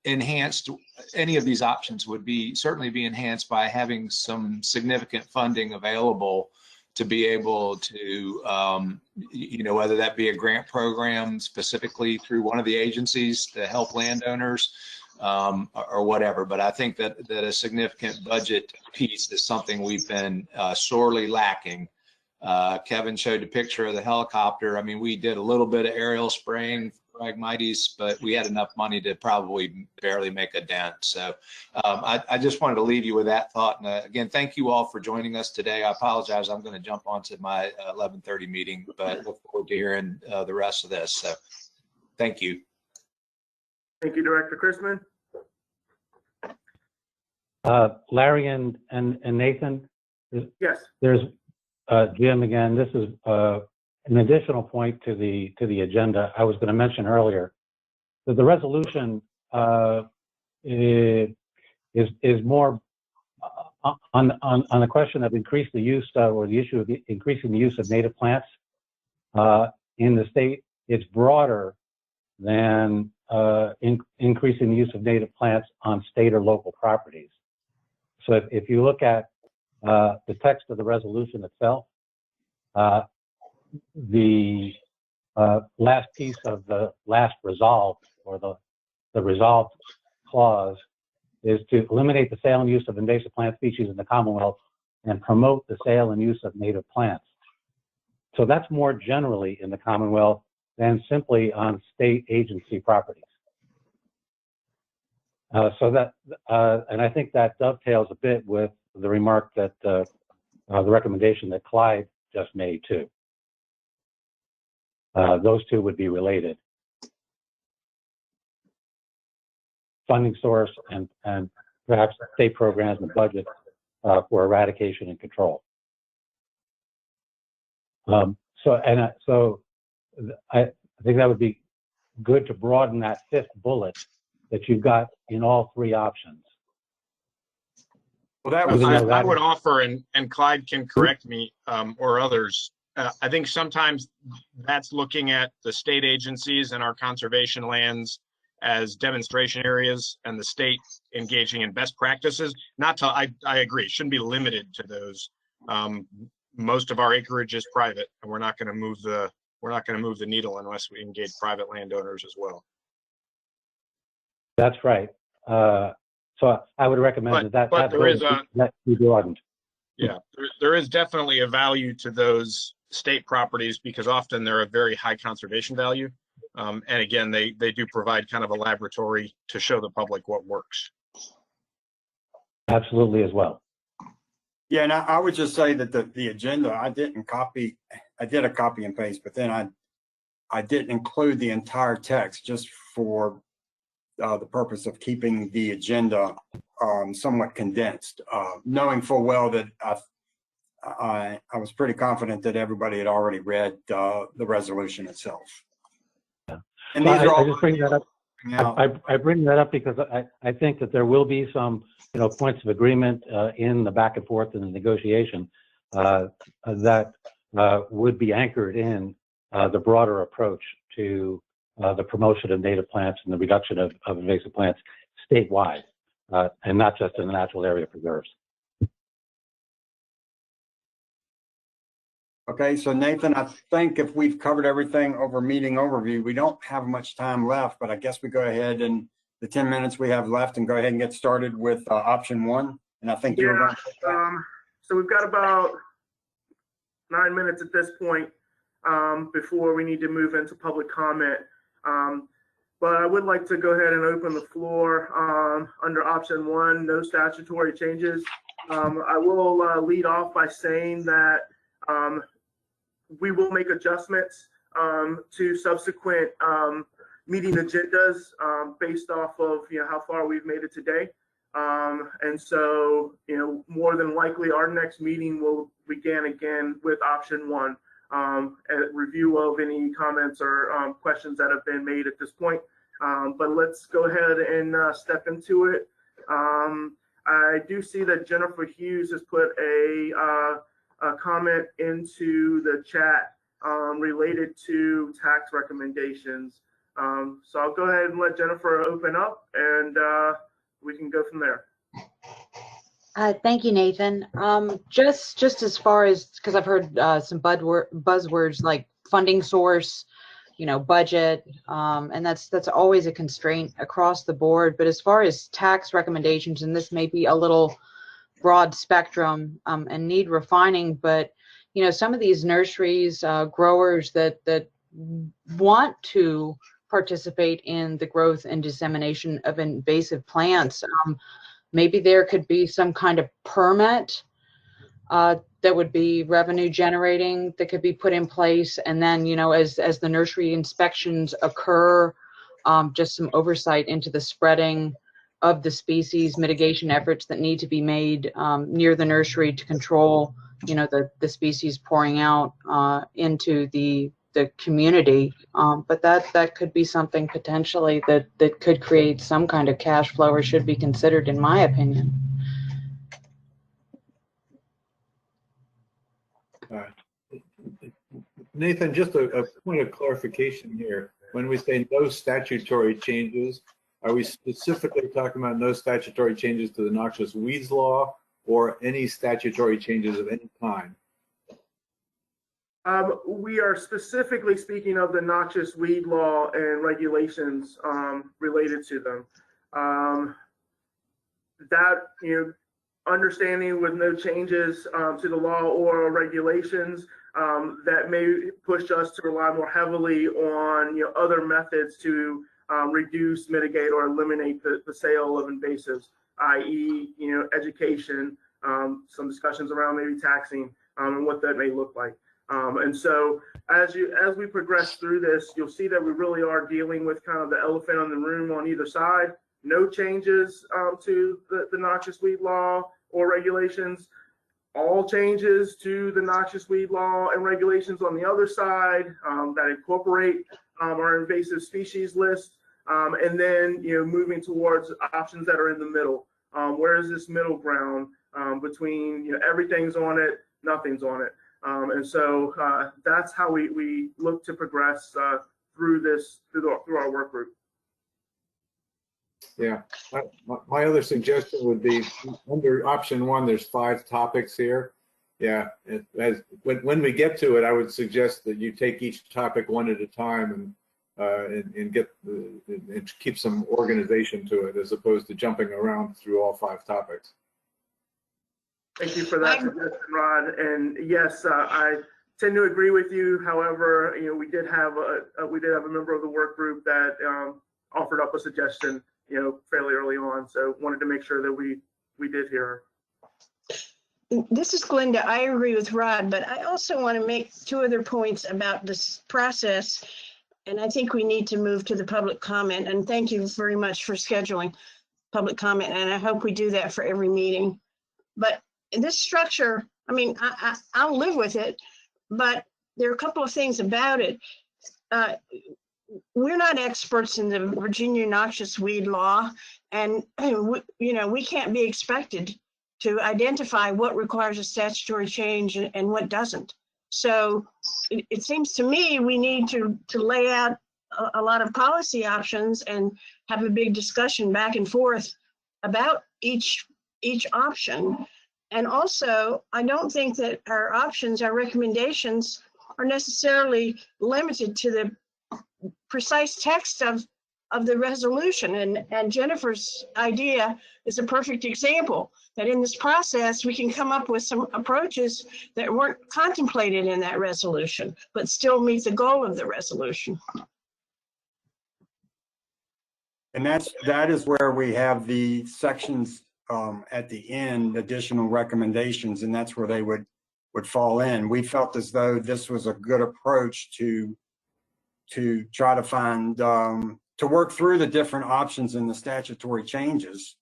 enhanced. Any of these options would certainly be enhanced by having some significant funding available to be able to, whether that be a grant program specifically through one of the agencies to help landowners, or whatever. But I think that a significant budget piece is something we've been sorely lacking. Kevin showed a picture of the helicopter. I mean, we did a little bit of aerial spraying for Phragmites, but we had enough money to probably barely make a dent. So I just wanted to leave you with that thought. And again, thank you all for joining us today. I apologize. I'm going to jump onto my 11:30 meeting, but look forward to hearing the rest of this. So thank you. Thank you, Director Chrisman. Larry and Nathan. Yes. There's Jim again. This is an additional point to the agenda. I was going to mention earlier that the resolution is more on the question of increase the use or the issue of increasing the use of native plants in the state. It's broader than increasing the use of native plants on state or local properties. So if you look at the text of the resolution itself, the last piece of the last resolve, or the resolved clause, is to eliminate the sale and use of invasive plant species in the Commonwealth and promote the sale and use of native plants. So that's more generally in the Commonwealth than simply on state agency properties. And I think that dovetails a bit with the remark that the recommendation that Clyde just made too. Those two would be related. Funding source and perhaps state programs and budget for eradication and control. So I think that would be good to broaden that fifth bullet that you've got in all three options. Well, I would offer, and Clyde can correct me or others, I think sometimes that's looking at the state agencies and our conservation lands as demonstration areas and the state engaging in best practices. I agree, it shouldn't be limited to those. Most of our acreage is private, and we're not going to move the needle unless we engage private landowners as well. That's right. So I would recommend that be broadened. Yeah, there is definitely a value to those state properties because often they're a very high conservation value. And again, they do provide kind of a laboratory to show the public what works. Absolutely as well. Yeah, and I would just say that the agenda, I did a copy and paste, but then I didn't include the entire text just for the purpose of keeping the agenda somewhat condensed, knowing full well that I was pretty confident that everybody had already read the resolution itself. Yeah. And these are all. I just bring that up. I bring that up because I think that there will be some points of agreement in the back and forth in the negotiation that would be anchored in the broader approach to the promotion of native plants and the reduction of invasive plants statewide, and not just in the natural area preserves. Okay, so Nathan, I think if we've covered everything over meeting overview, we don't have much time left, but I guess we go ahead and the 10 minutes we have left and go ahead and get started with option 1. And I think you're going to. So we've got about 9 minutes at this point before we need to move into public comment. But I would like to go ahead and open the floor under option 1, no statutory changes. I will lead off by saying that we will make adjustments to subsequent meeting agendas based off of how far we've made it today. And so more than likely our next meeting will begin again with option 1, a review of any comments or questions that have been made at this point. But let's go ahead and step into it. I do see that Jennifer Hughes has put a comment into the chat related to tax recommendations. So I'll go ahead and let Jennifer open up, and we can go from there. Thank you, Nathan. Just as far as, because I've heard some buzzwords like funding source, budget, and that's always a constraint across the board. But as far as tax recommendations, and this may be a little broad spectrum and need refining, but some of these nurseries, growers that want to participate in the growth and dissemination of invasive plants, maybe there could be some kind of permit that would be revenue generating that could be put in place, and then as the nursery inspections occur, just some oversight into the spreading of the species, mitigation efforts that need to be made near the nursery to control the species pouring out into the community. But that could be something potentially that could create some kind of cash flow, or should be considered, in my opinion. Nathan, just a point of clarification here. When we say no statutory changes, are we specifically talking about no statutory changes to the Noxious Weeds Law, or any statutory changes of any kind? We are specifically speaking of the Noxious Weed Law and regulations related to them. That, understanding with no changes to the law or regulations, that may push us to rely more heavily on other methods to reduce, mitigate, or eliminate the sale of invasives, i.e., education, some discussions around maybe taxing, and what that may look like. And so as we progress through this, you'll see that we really are dealing with kind of the elephant in the room on either side. No changes to the Noxious Weed Law or regulations. All changes to the Noxious Weed Law and regulations on the other side that incorporate our invasive species list. And then moving towards options that are in the middle. Where is this middle ground between everything's on it, nothing's on it? And so that's how we look to progress through our work group. Yeah, my other suggestion would be under option 1, there's 5 topics here. Yeah, when we get to it, I would suggest that you take each topic one at a time and keep some organization to it, as opposed to jumping around through all 5 topics. Thank you for that suggestion, Rod. And yes, I tend to agree with you. However, we did have a member of the work group that offered up a suggestion, fairly early on. So wanted to make sure that we did hear her. This is Glenda. I agree with Rod, but I also want to make 2 other points about this process. And I think we need to move to the public comment. And thank you very much for scheduling public comment. And I hope we do that for every meeting. But in this structure, I mean, I'll live with it, but there are a couple of things about it. We're not experts in the Virginia Noxious Weed Law, and we can't be expected to identify what requires a statutory change and what doesn't. So it seems to me we need to lay out a lot of policy options and have a big discussion back and forth about each option. And also, I don't think that our options, our recommendations, are necessarily limited to the precise text of of the resolution. And Jennifer's idea is a perfect example that in this process, we can come up with some approaches that weren't contemplated in that resolution, but still meet the goal of the resolution. And that is where we have the sections at the end, additional recommendations, and that's where they would fall in. We felt as though this was a good approach to try to find, to work through the different options in the statutory changes.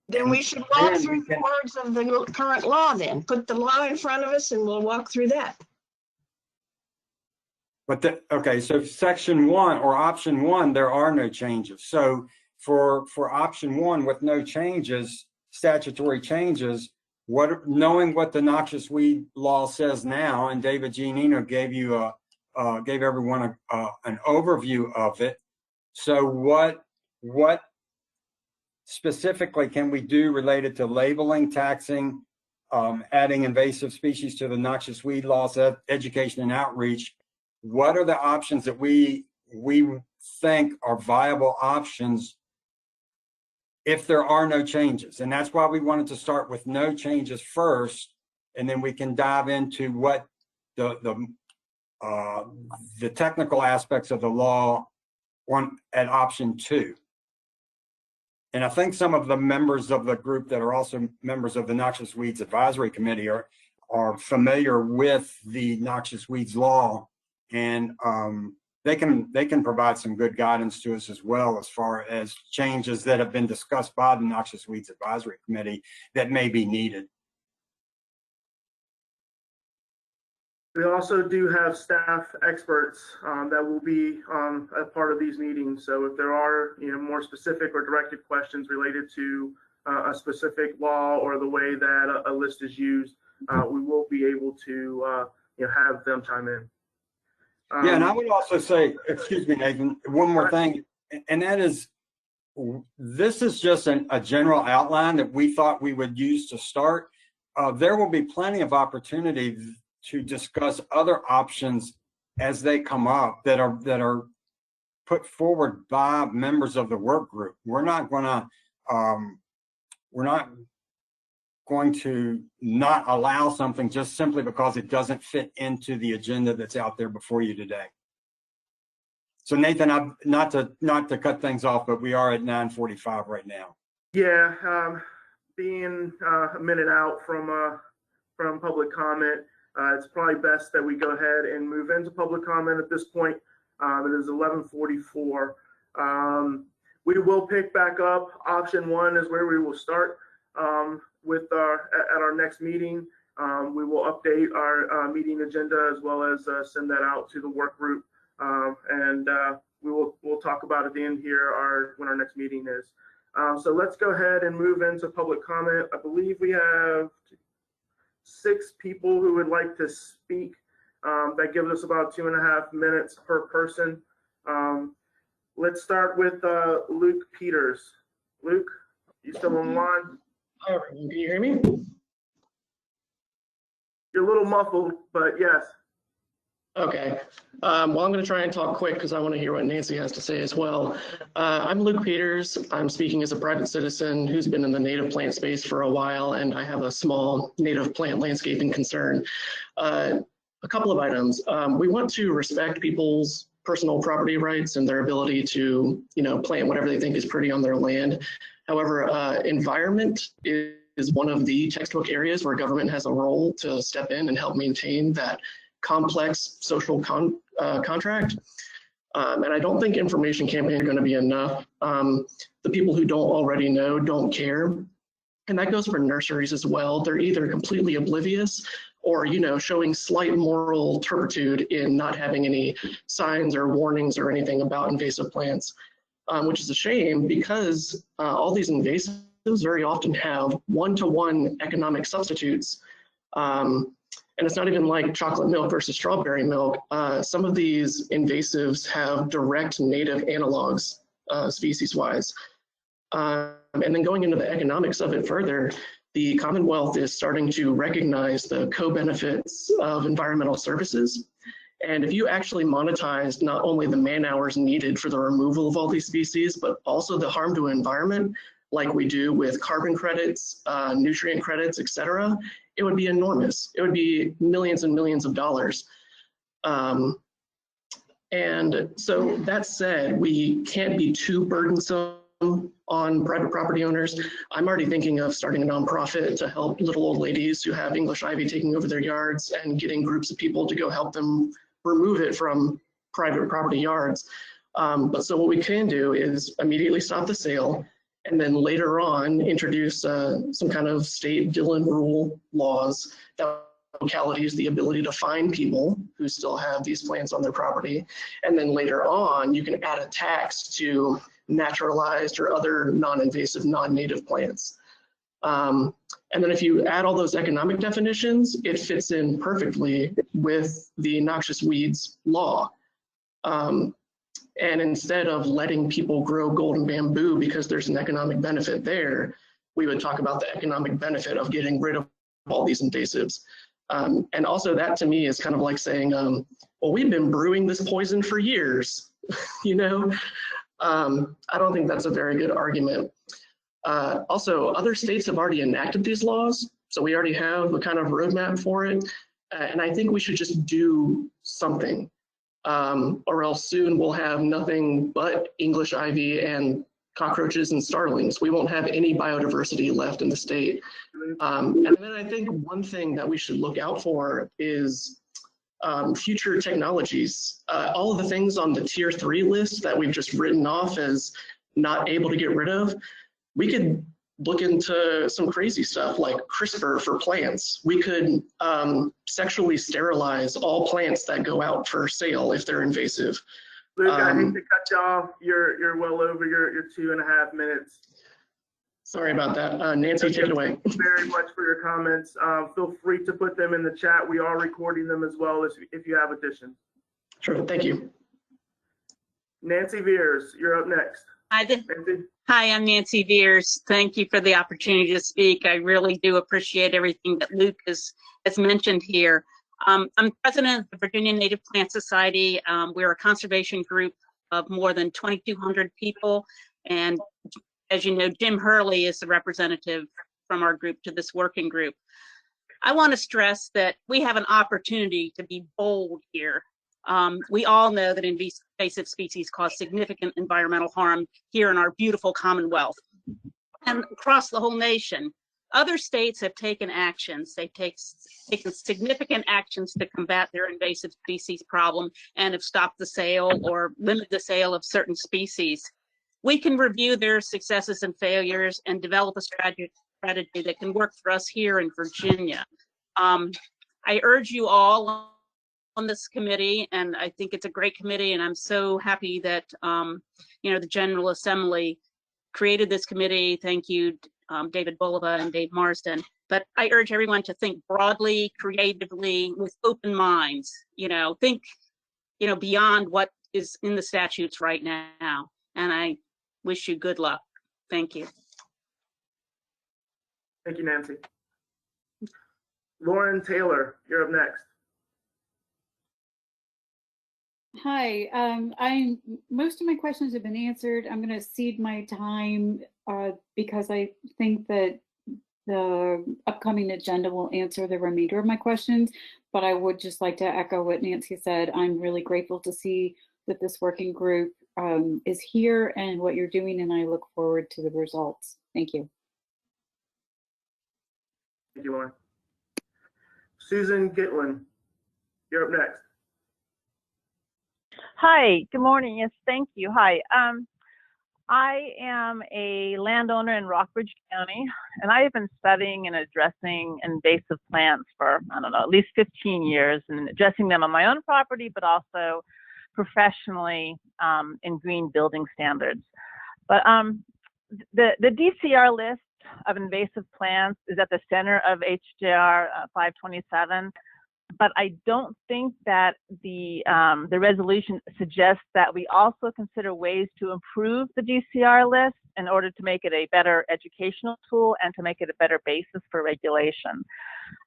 Then we should walk through the words of the current law then. Put the law in front of us and we'll walk through that. But okay, so section 1 or option 1, there are no changes. So for option 1 with no changes, statutory changes, knowing what the Noxious Weed Law says now, and David Giannino gave you gave everyone an overview of it. So what specifically can we do related to labeling, taxing, adding invasive species to the Noxious Weed Laws, education and outreach? What are the options that we think are viable options if there are no changes? And that's why we wanted to start with no changes first, and then we can dive into what the technical aspects of the law at option 2. And I think some of the members of the group that are also members of the Noxious Weeds Advisory Committee are familiar with the Noxious Weeds Law, and they can provide some good guidance to us as well as far as changes that have been discussed by the Noxious Weeds Advisory Committee that may be needed. We also do have staff experts that will be a part of these meetings. So if there are more specific or directed questions related to a specific law or the way that a list is used, we will be able to have them chime in. Yeah, and I would also say, excuse me, Nathan, one more thing, and that is, this is just a general outline that we thought we would use to start. There will be plenty of opportunity to discuss other options as they come up that are put forward by members of the work group. We're not going to not allow something just simply because it doesn't fit into the agenda that's out there before you today. So Nathan, not to cut things off, but we are at 9:45 right now. Yeah, being a minute out from public comment, it's probably best that we go ahead and move into public comment at this point. It is 11:44. We will pick back up. Option 1 is where we will start with at our next meeting. We will update our meeting agenda as well as send that out to the work group, and we'll talk about at the end here when our next meeting is. So let's go ahead and move into public comment. I believe we have 6 people who would like to speak. That gives us about 2.5 minutes per person. Let's start with Luke Peters. Luke, you still on the line? Hi, everyone. Can you hear me? You're a little muffled, but yes. Okay. Well, I'm going to try and talk quick because I want to hear what Nancy has to say as well. I'm Luke Peters. I'm speaking as a private citizen who's been in the native plant space for a while, and I have a small native plant landscaping concern. A couple of items. We want to respect people's personal property rights and their ability to, plant whatever they think is pretty on their land. However, environment is one of the textbook areas where government has a role to step in and help maintain that complex social contract. And I don't think information campaigns are going to be enough. The people who don't already know don't care. And that goes for nurseries as well. They're either completely oblivious or, showing slight moral turpitude in not having any signs or warnings or anything about invasive plants, which is a shame because all these invasives very often have one-to-one economic substitutes. And it's not even like chocolate milk versus strawberry milk. Some of these invasives have direct native analogs species-wise. And then going into the economics of it further, the Commonwealth is starting to recognize the co-benefits of environmental services. And if you actually monetized not only the man hours needed for the removal of all these species, but also the harm to the environment, like we do with carbon credits, nutrient credits, et cetera, it would be enormous. It would be millions and millions of dollars. And so that said, we can't be too burdensome on private property owners. I'm already thinking of starting a nonprofit to help little old ladies who have English ivy taking over their yards and getting groups of people to go help them remove it from private property yards. But so what we can do is immediately stop the sale and then later on introduce some kind of state Dillon rule laws that localities the ability to fine people who still have these plants on their property. And then later on, you can add a tax to naturalized or other non-invasive, non-native plants. And then if you add all those economic definitions, it fits in perfectly with the Noxious Weeds Law. And instead of letting people grow golden bamboo because there's an economic benefit there, we would talk about the economic benefit of getting rid of all these invasives. And also that to me is kind of like saying, well, we've been brewing this poison for years, you know? I don't think that's a very good argument. Also, other states have already enacted these laws, so we already have a kind of roadmap for it. And I think we should just do something, or else soon we'll have nothing but English ivy and cockroaches and starlings. We won't have any biodiversity left in the state. And then I think one thing that we should look out for is future technologies. All of the things on the tier 3 list that we've just written off as not able to get rid of, we could look into some crazy stuff like CRISPR for plants. We could sexually sterilize all plants that go out for sale if they're invasive. Luke, I hate to cut you off. You're well over your 2.5 minutes. Sorry about that. Nancy, take it away. Thank you very much for your comments. Feel free to put them in the chat. We are recording them as well if you have additions. Sure, thank you. Nancy Veers, you're up next. Hi, I'm Nancy Veers. Thank you for the opportunity to speak. I really do appreciate everything that Luke has mentioned here. I'm president of the Virginia Native Plant Society. We're a conservation group of more than 2,200 people. And as you know, Jim Hurley is the representative from our group to this working group. I want to stress that we have an opportunity to be bold here. We all know that invasive species cause significant environmental harm here in our beautiful Commonwealth and across the whole nation. Other states have taken actions. They've taken significant actions to combat their invasive species problem and have stopped the sale or limited the sale of certain species. We can review their successes and failures and develop a strategy that can work for us here in Virginia. I urge you all on this committee, and I think it's a great committee, and I'm so happy that the General Assembly created this committee. Thank you, David Bulova and Dave Marsden. But I urge everyone to think broadly, creatively, with open minds. Think beyond what is in the statutes right now. And I wish you good luck. Thank you. Thank you, Nancy. Lauren Taylor, you're up next. Hi, most of my questions have been answered. I'm going to cede my time because I think that the upcoming agenda will answer the remainder of my questions, but I would just like to echo what Nancy said. I'm really grateful to see that this working group is here and what you're doing, and I look forward to the results. Thank you. Thank you, Lauren. Susan Gitlin, you're up next. Hi, good morning. Yes, thank you. Hi. I am a landowner in Rockbridge County, and I have been studying and addressing invasive plants for, I don't know, at least 15 years, and addressing them on my own property, but also professionally in green building standards. But the DCR list of invasive plants is at the center of HJR 527. but I don't think that the resolution suggests that we also consider ways to improve the DCR list in order to make it a better educational tool and to make it a better basis for regulation.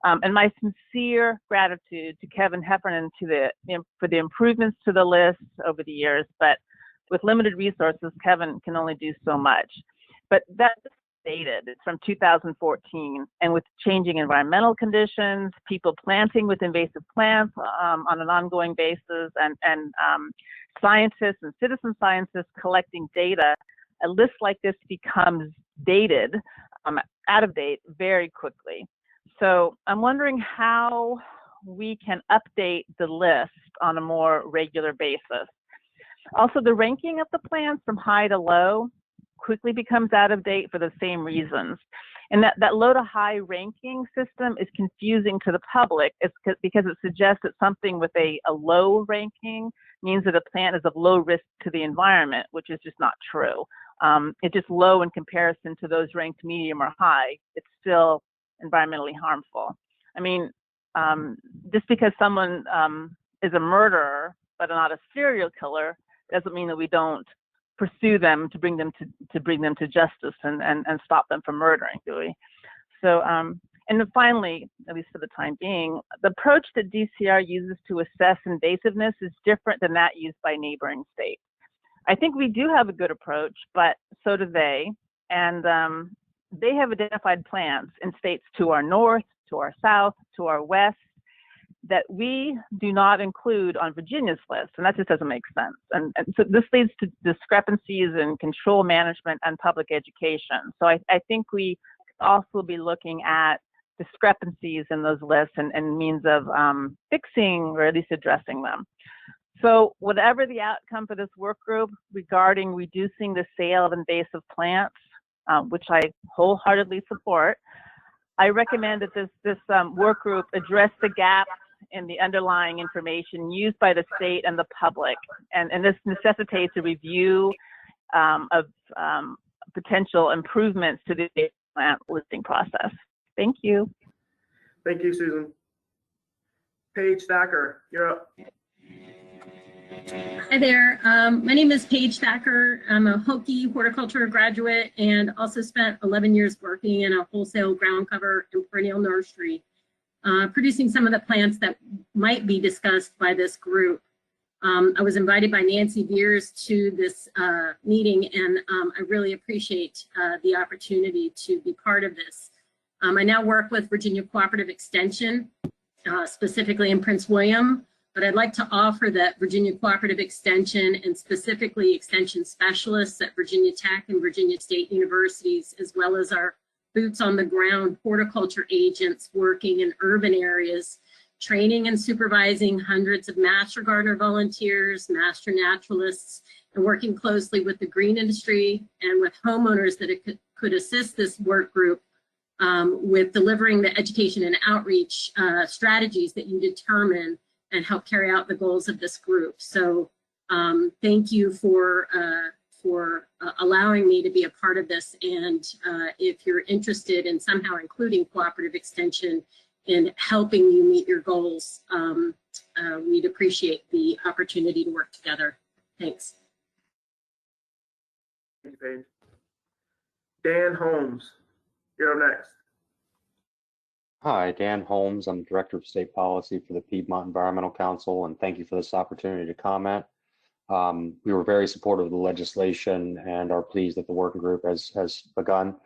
And my sincere gratitude to Kevin Heffernan for the improvements to the list over the years, but with limited resources, Kevin can only do so much. But that's dated. It's from 2014, and with changing environmental conditions, people planting with invasive plants on an ongoing basis, and scientists and citizen scientists collecting data, a list like this becomes dated, out of date very quickly. So I'm wondering how we can update the list on a more regular basis. Also, the ranking of the plants from high to low quickly becomes out of date for the same reasons. And that low to high ranking system is confusing to the public because it suggests that something with a low ranking means that a plant is of low risk to the environment, which is just not true. It's just low in comparison to those ranked medium or high. It's still environmentally harmful. I mean, just because someone is a murderer but not a serial killer doesn't mean that we don't pursue them to bring them to justice and stop them from murdering, do we? So, and then finally, at least for the time being, the approach that DCR uses to assess invasiveness is different than that used by neighboring states. I think we do have a good approach, but so do they. And they have identified plants in states to our north, to our south, to our west, that we do not include on Virginia's list, and that just doesn't make sense. And so this leads to discrepancies in control management and public education. So I think we could also be looking at discrepancies in those lists and means of fixing or at least addressing them. So whatever the outcome for this work group regarding reducing the sale of invasive plants, which I wholeheartedly support, I recommend that this work group address the gaps in the underlying information used by the state and the public. And this necessitates a review of potential improvements to the plant listing process. Thank you. Thank you, Susan. Paige Thacker, you're up. Hi there. My name is Paige Thacker. I'm a Hokie horticulture graduate and also spent 11 years working in a wholesale ground cover and perennial nursery, producing some of the plants that might be discussed by this group. I was invited by Nancy Beers to this meeting, and I really appreciate the opportunity to be part of this. I now work with Virginia Cooperative Extension, specifically in Prince William, but I'd like to offer that Virginia Cooperative Extension and specifically extension specialists at Virginia Tech and Virginia State Universities, as well as our boots on the ground horticulture agents working in urban areas, training and supervising hundreds of master gardener volunteers, master naturalists, and working closely with the green industry and with homeowners that it could assist this work group with delivering the education and outreach strategies that you determine and help carry out the goals of this group. So thank you for allowing me to be a part of this. And if you're interested in somehow including cooperative extension in helping you meet your goals, we'd appreciate the opportunity to work together. Thanks. Thank you, Paige. Dan Holmes, you're up next. Hi, Dan Holmes. I'm Director of State Policy for the Piedmont Environmental Council, and thank you for this opportunity to comment. We were very supportive of the legislation and are pleased that the working group has begun.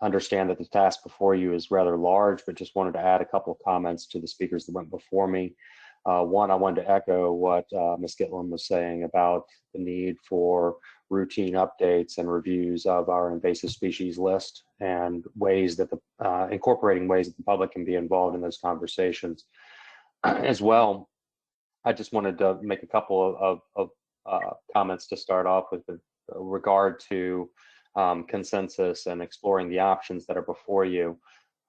Understand that the task before you is rather large, but just wanted to add a couple of comments to the speakers that went before me. One, I wanted to echo what Ms. Gitlin was saying about the need for routine updates and reviews of our invasive species list and ways that incorporating ways that the public can be involved in those conversations. As well, I just wanted to make a couple of comments to start off with regard to consensus and exploring the options that are before you.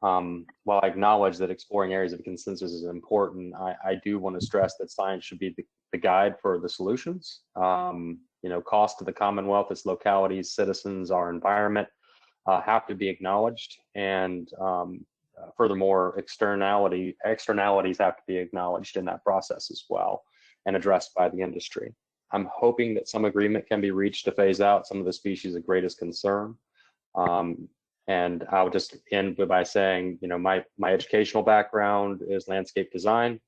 While I acknowledge that exploring areas of consensus is important, I do want to stress that science should be the guide for the solutions. Cost to the Commonwealth, its localities, citizens, our environment have to be acknowledged, and furthermore, externalities have to be acknowledged in that process as well and addressed by the industry. I'm hoping that some agreement can be reached to phase out some of the species of greatest concern. And I'll just end by saying, my educational background is landscape design.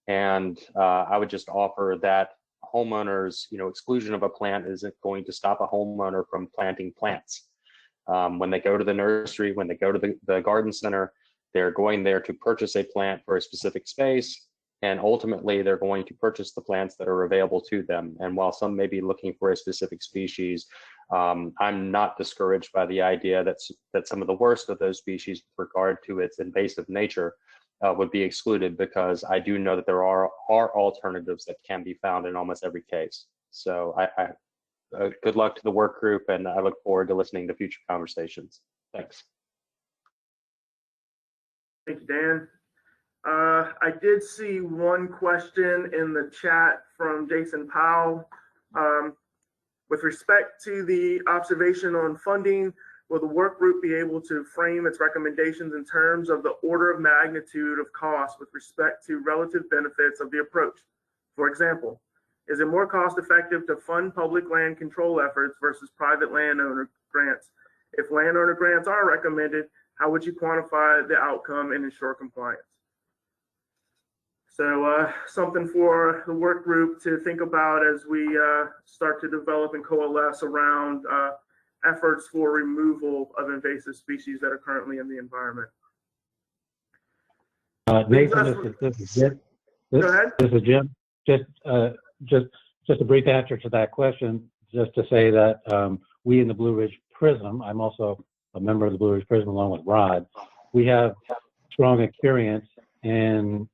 And I would just offer that homeowners, exclusion of a plant isn't going to stop a homeowner from planting plants. When they go to the nursery, when they go to the garden center, they're going there to purchase a plant for a specific space. And ultimately, they're going to purchase the plants that are available to them. And while some may be looking for a specific species, I'm not discouraged by the idea that some of the worst of those species with regard to its invasive nature would be excluded, because I do know that there are alternatives that can be found in almost every case. So good luck to the work group, and I look forward to listening to future conversations. Thanks. Thank you, Dan. I did see one question in the chat from Jason Powell. With respect to the observation on funding, will the work group be able to frame its recommendations in terms of the order of magnitude of cost with respect to relative benefits of the approach? For example, is it more cost effective to fund public land control efforts versus private landowner grants? If landowner grants are recommended, how would you quantify the outcome and ensure compliance? So something for the work group to think about as we start to develop and coalesce around efforts for removal of invasive species that are currently in the environment. Nathan, this is Jim. Go ahead. This is Jim. Just a brief answer to that question, just to say that we in the Blue Ridge Prism, I'm also a member of the Blue Ridge Prism along with Rod, we have strong experience in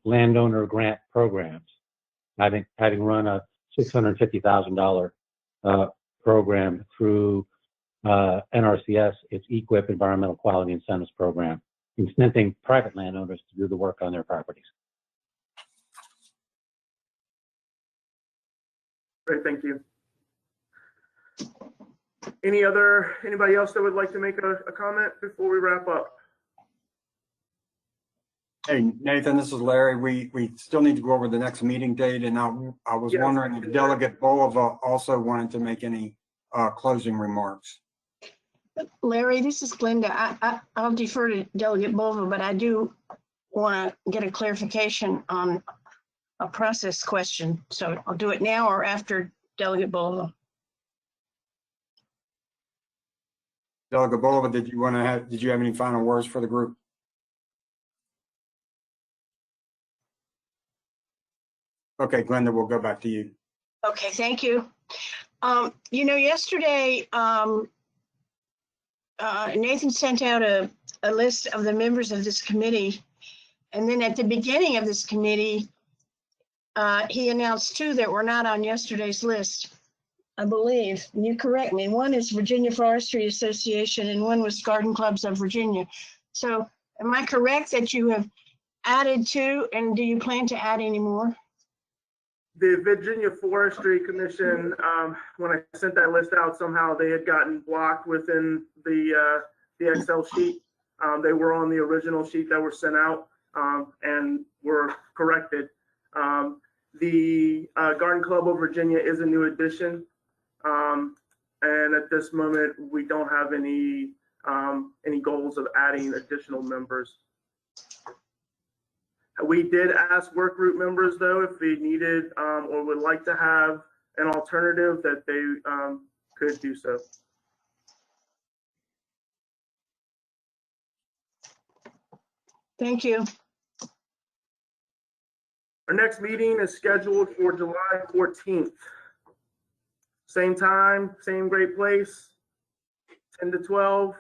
landowner grant programs. Having run a $650,000 program through NRCS, its EQIP Environmental Quality Incentives Program, incenting private landowners to do the work on their properties. Great, thank you. Anybody else that would like to make a comment before we wrap up? Hey, Nathan, this is Larry. We still need to go over the next meeting date, and I was wondering if Delegate Bolova also wanted to make any closing remarks. Larry, this is Glenda. I'll defer to Delegate Bolova, but I do want to get a clarification on a process question. So I'll do it now or after Delegate Bolova. Delegate Bolova, did you have any final words for the group? Okay, Glenda, we'll go back to you. Okay, thank you. Yesterday, Nathan sent out a list of the members of this committee. And then at the beginning of this committee, he announced two that were not on yesterday's list, I believe. And you correct me. One is Virginia Forestry Association and one was Garden Clubs of Virginia. So am I correct that you have added two, and do you plan to add any more? The Virginia Forestry Commission, when I sent that list out, somehow they had gotten blocked within the Excel sheet. They were on the original sheet that were sent out and were corrected. The Garden Club of Virginia is a new addition, and at this moment we don't have any goals of adding additional members. We did ask work group members, though, if they needed or would like to have an alternative, that they could do so. Thank you. Our next meeting is scheduled for July 14th. Same time, same great place, 10 to 12.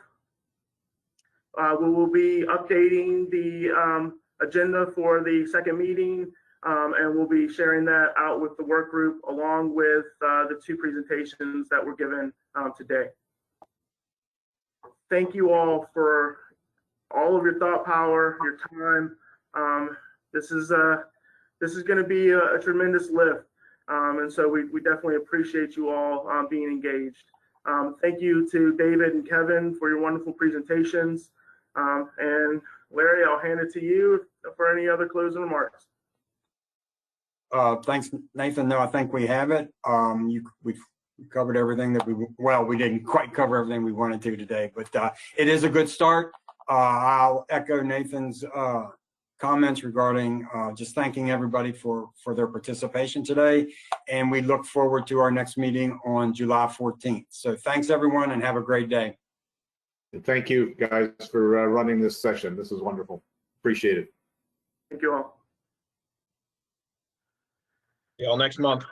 We will be updating the agenda for the second meeting, and we'll be sharing that out with the work group along with the two presentations that were given today. Thank you all for all of your thought power, your time. This is going to be a tremendous lift, and so we definitely appreciate you all being engaged. Thank you to David and Kevin for your wonderful presentations. And Larry, I'll hand it to you for any other closing remarks. Thanks, Nathan. No, I think we have it. We've covered everything that we didn't quite cover everything we wanted to today, but it is a good start. I'll echo Nathan's comments regarding just thanking everybody for their participation today. And we look forward to our next meeting on July 14th. So thanks everyone and have a great day. And thank you guys for running this session. This is wonderful. Appreciate it. Thank you all. See y'all next month.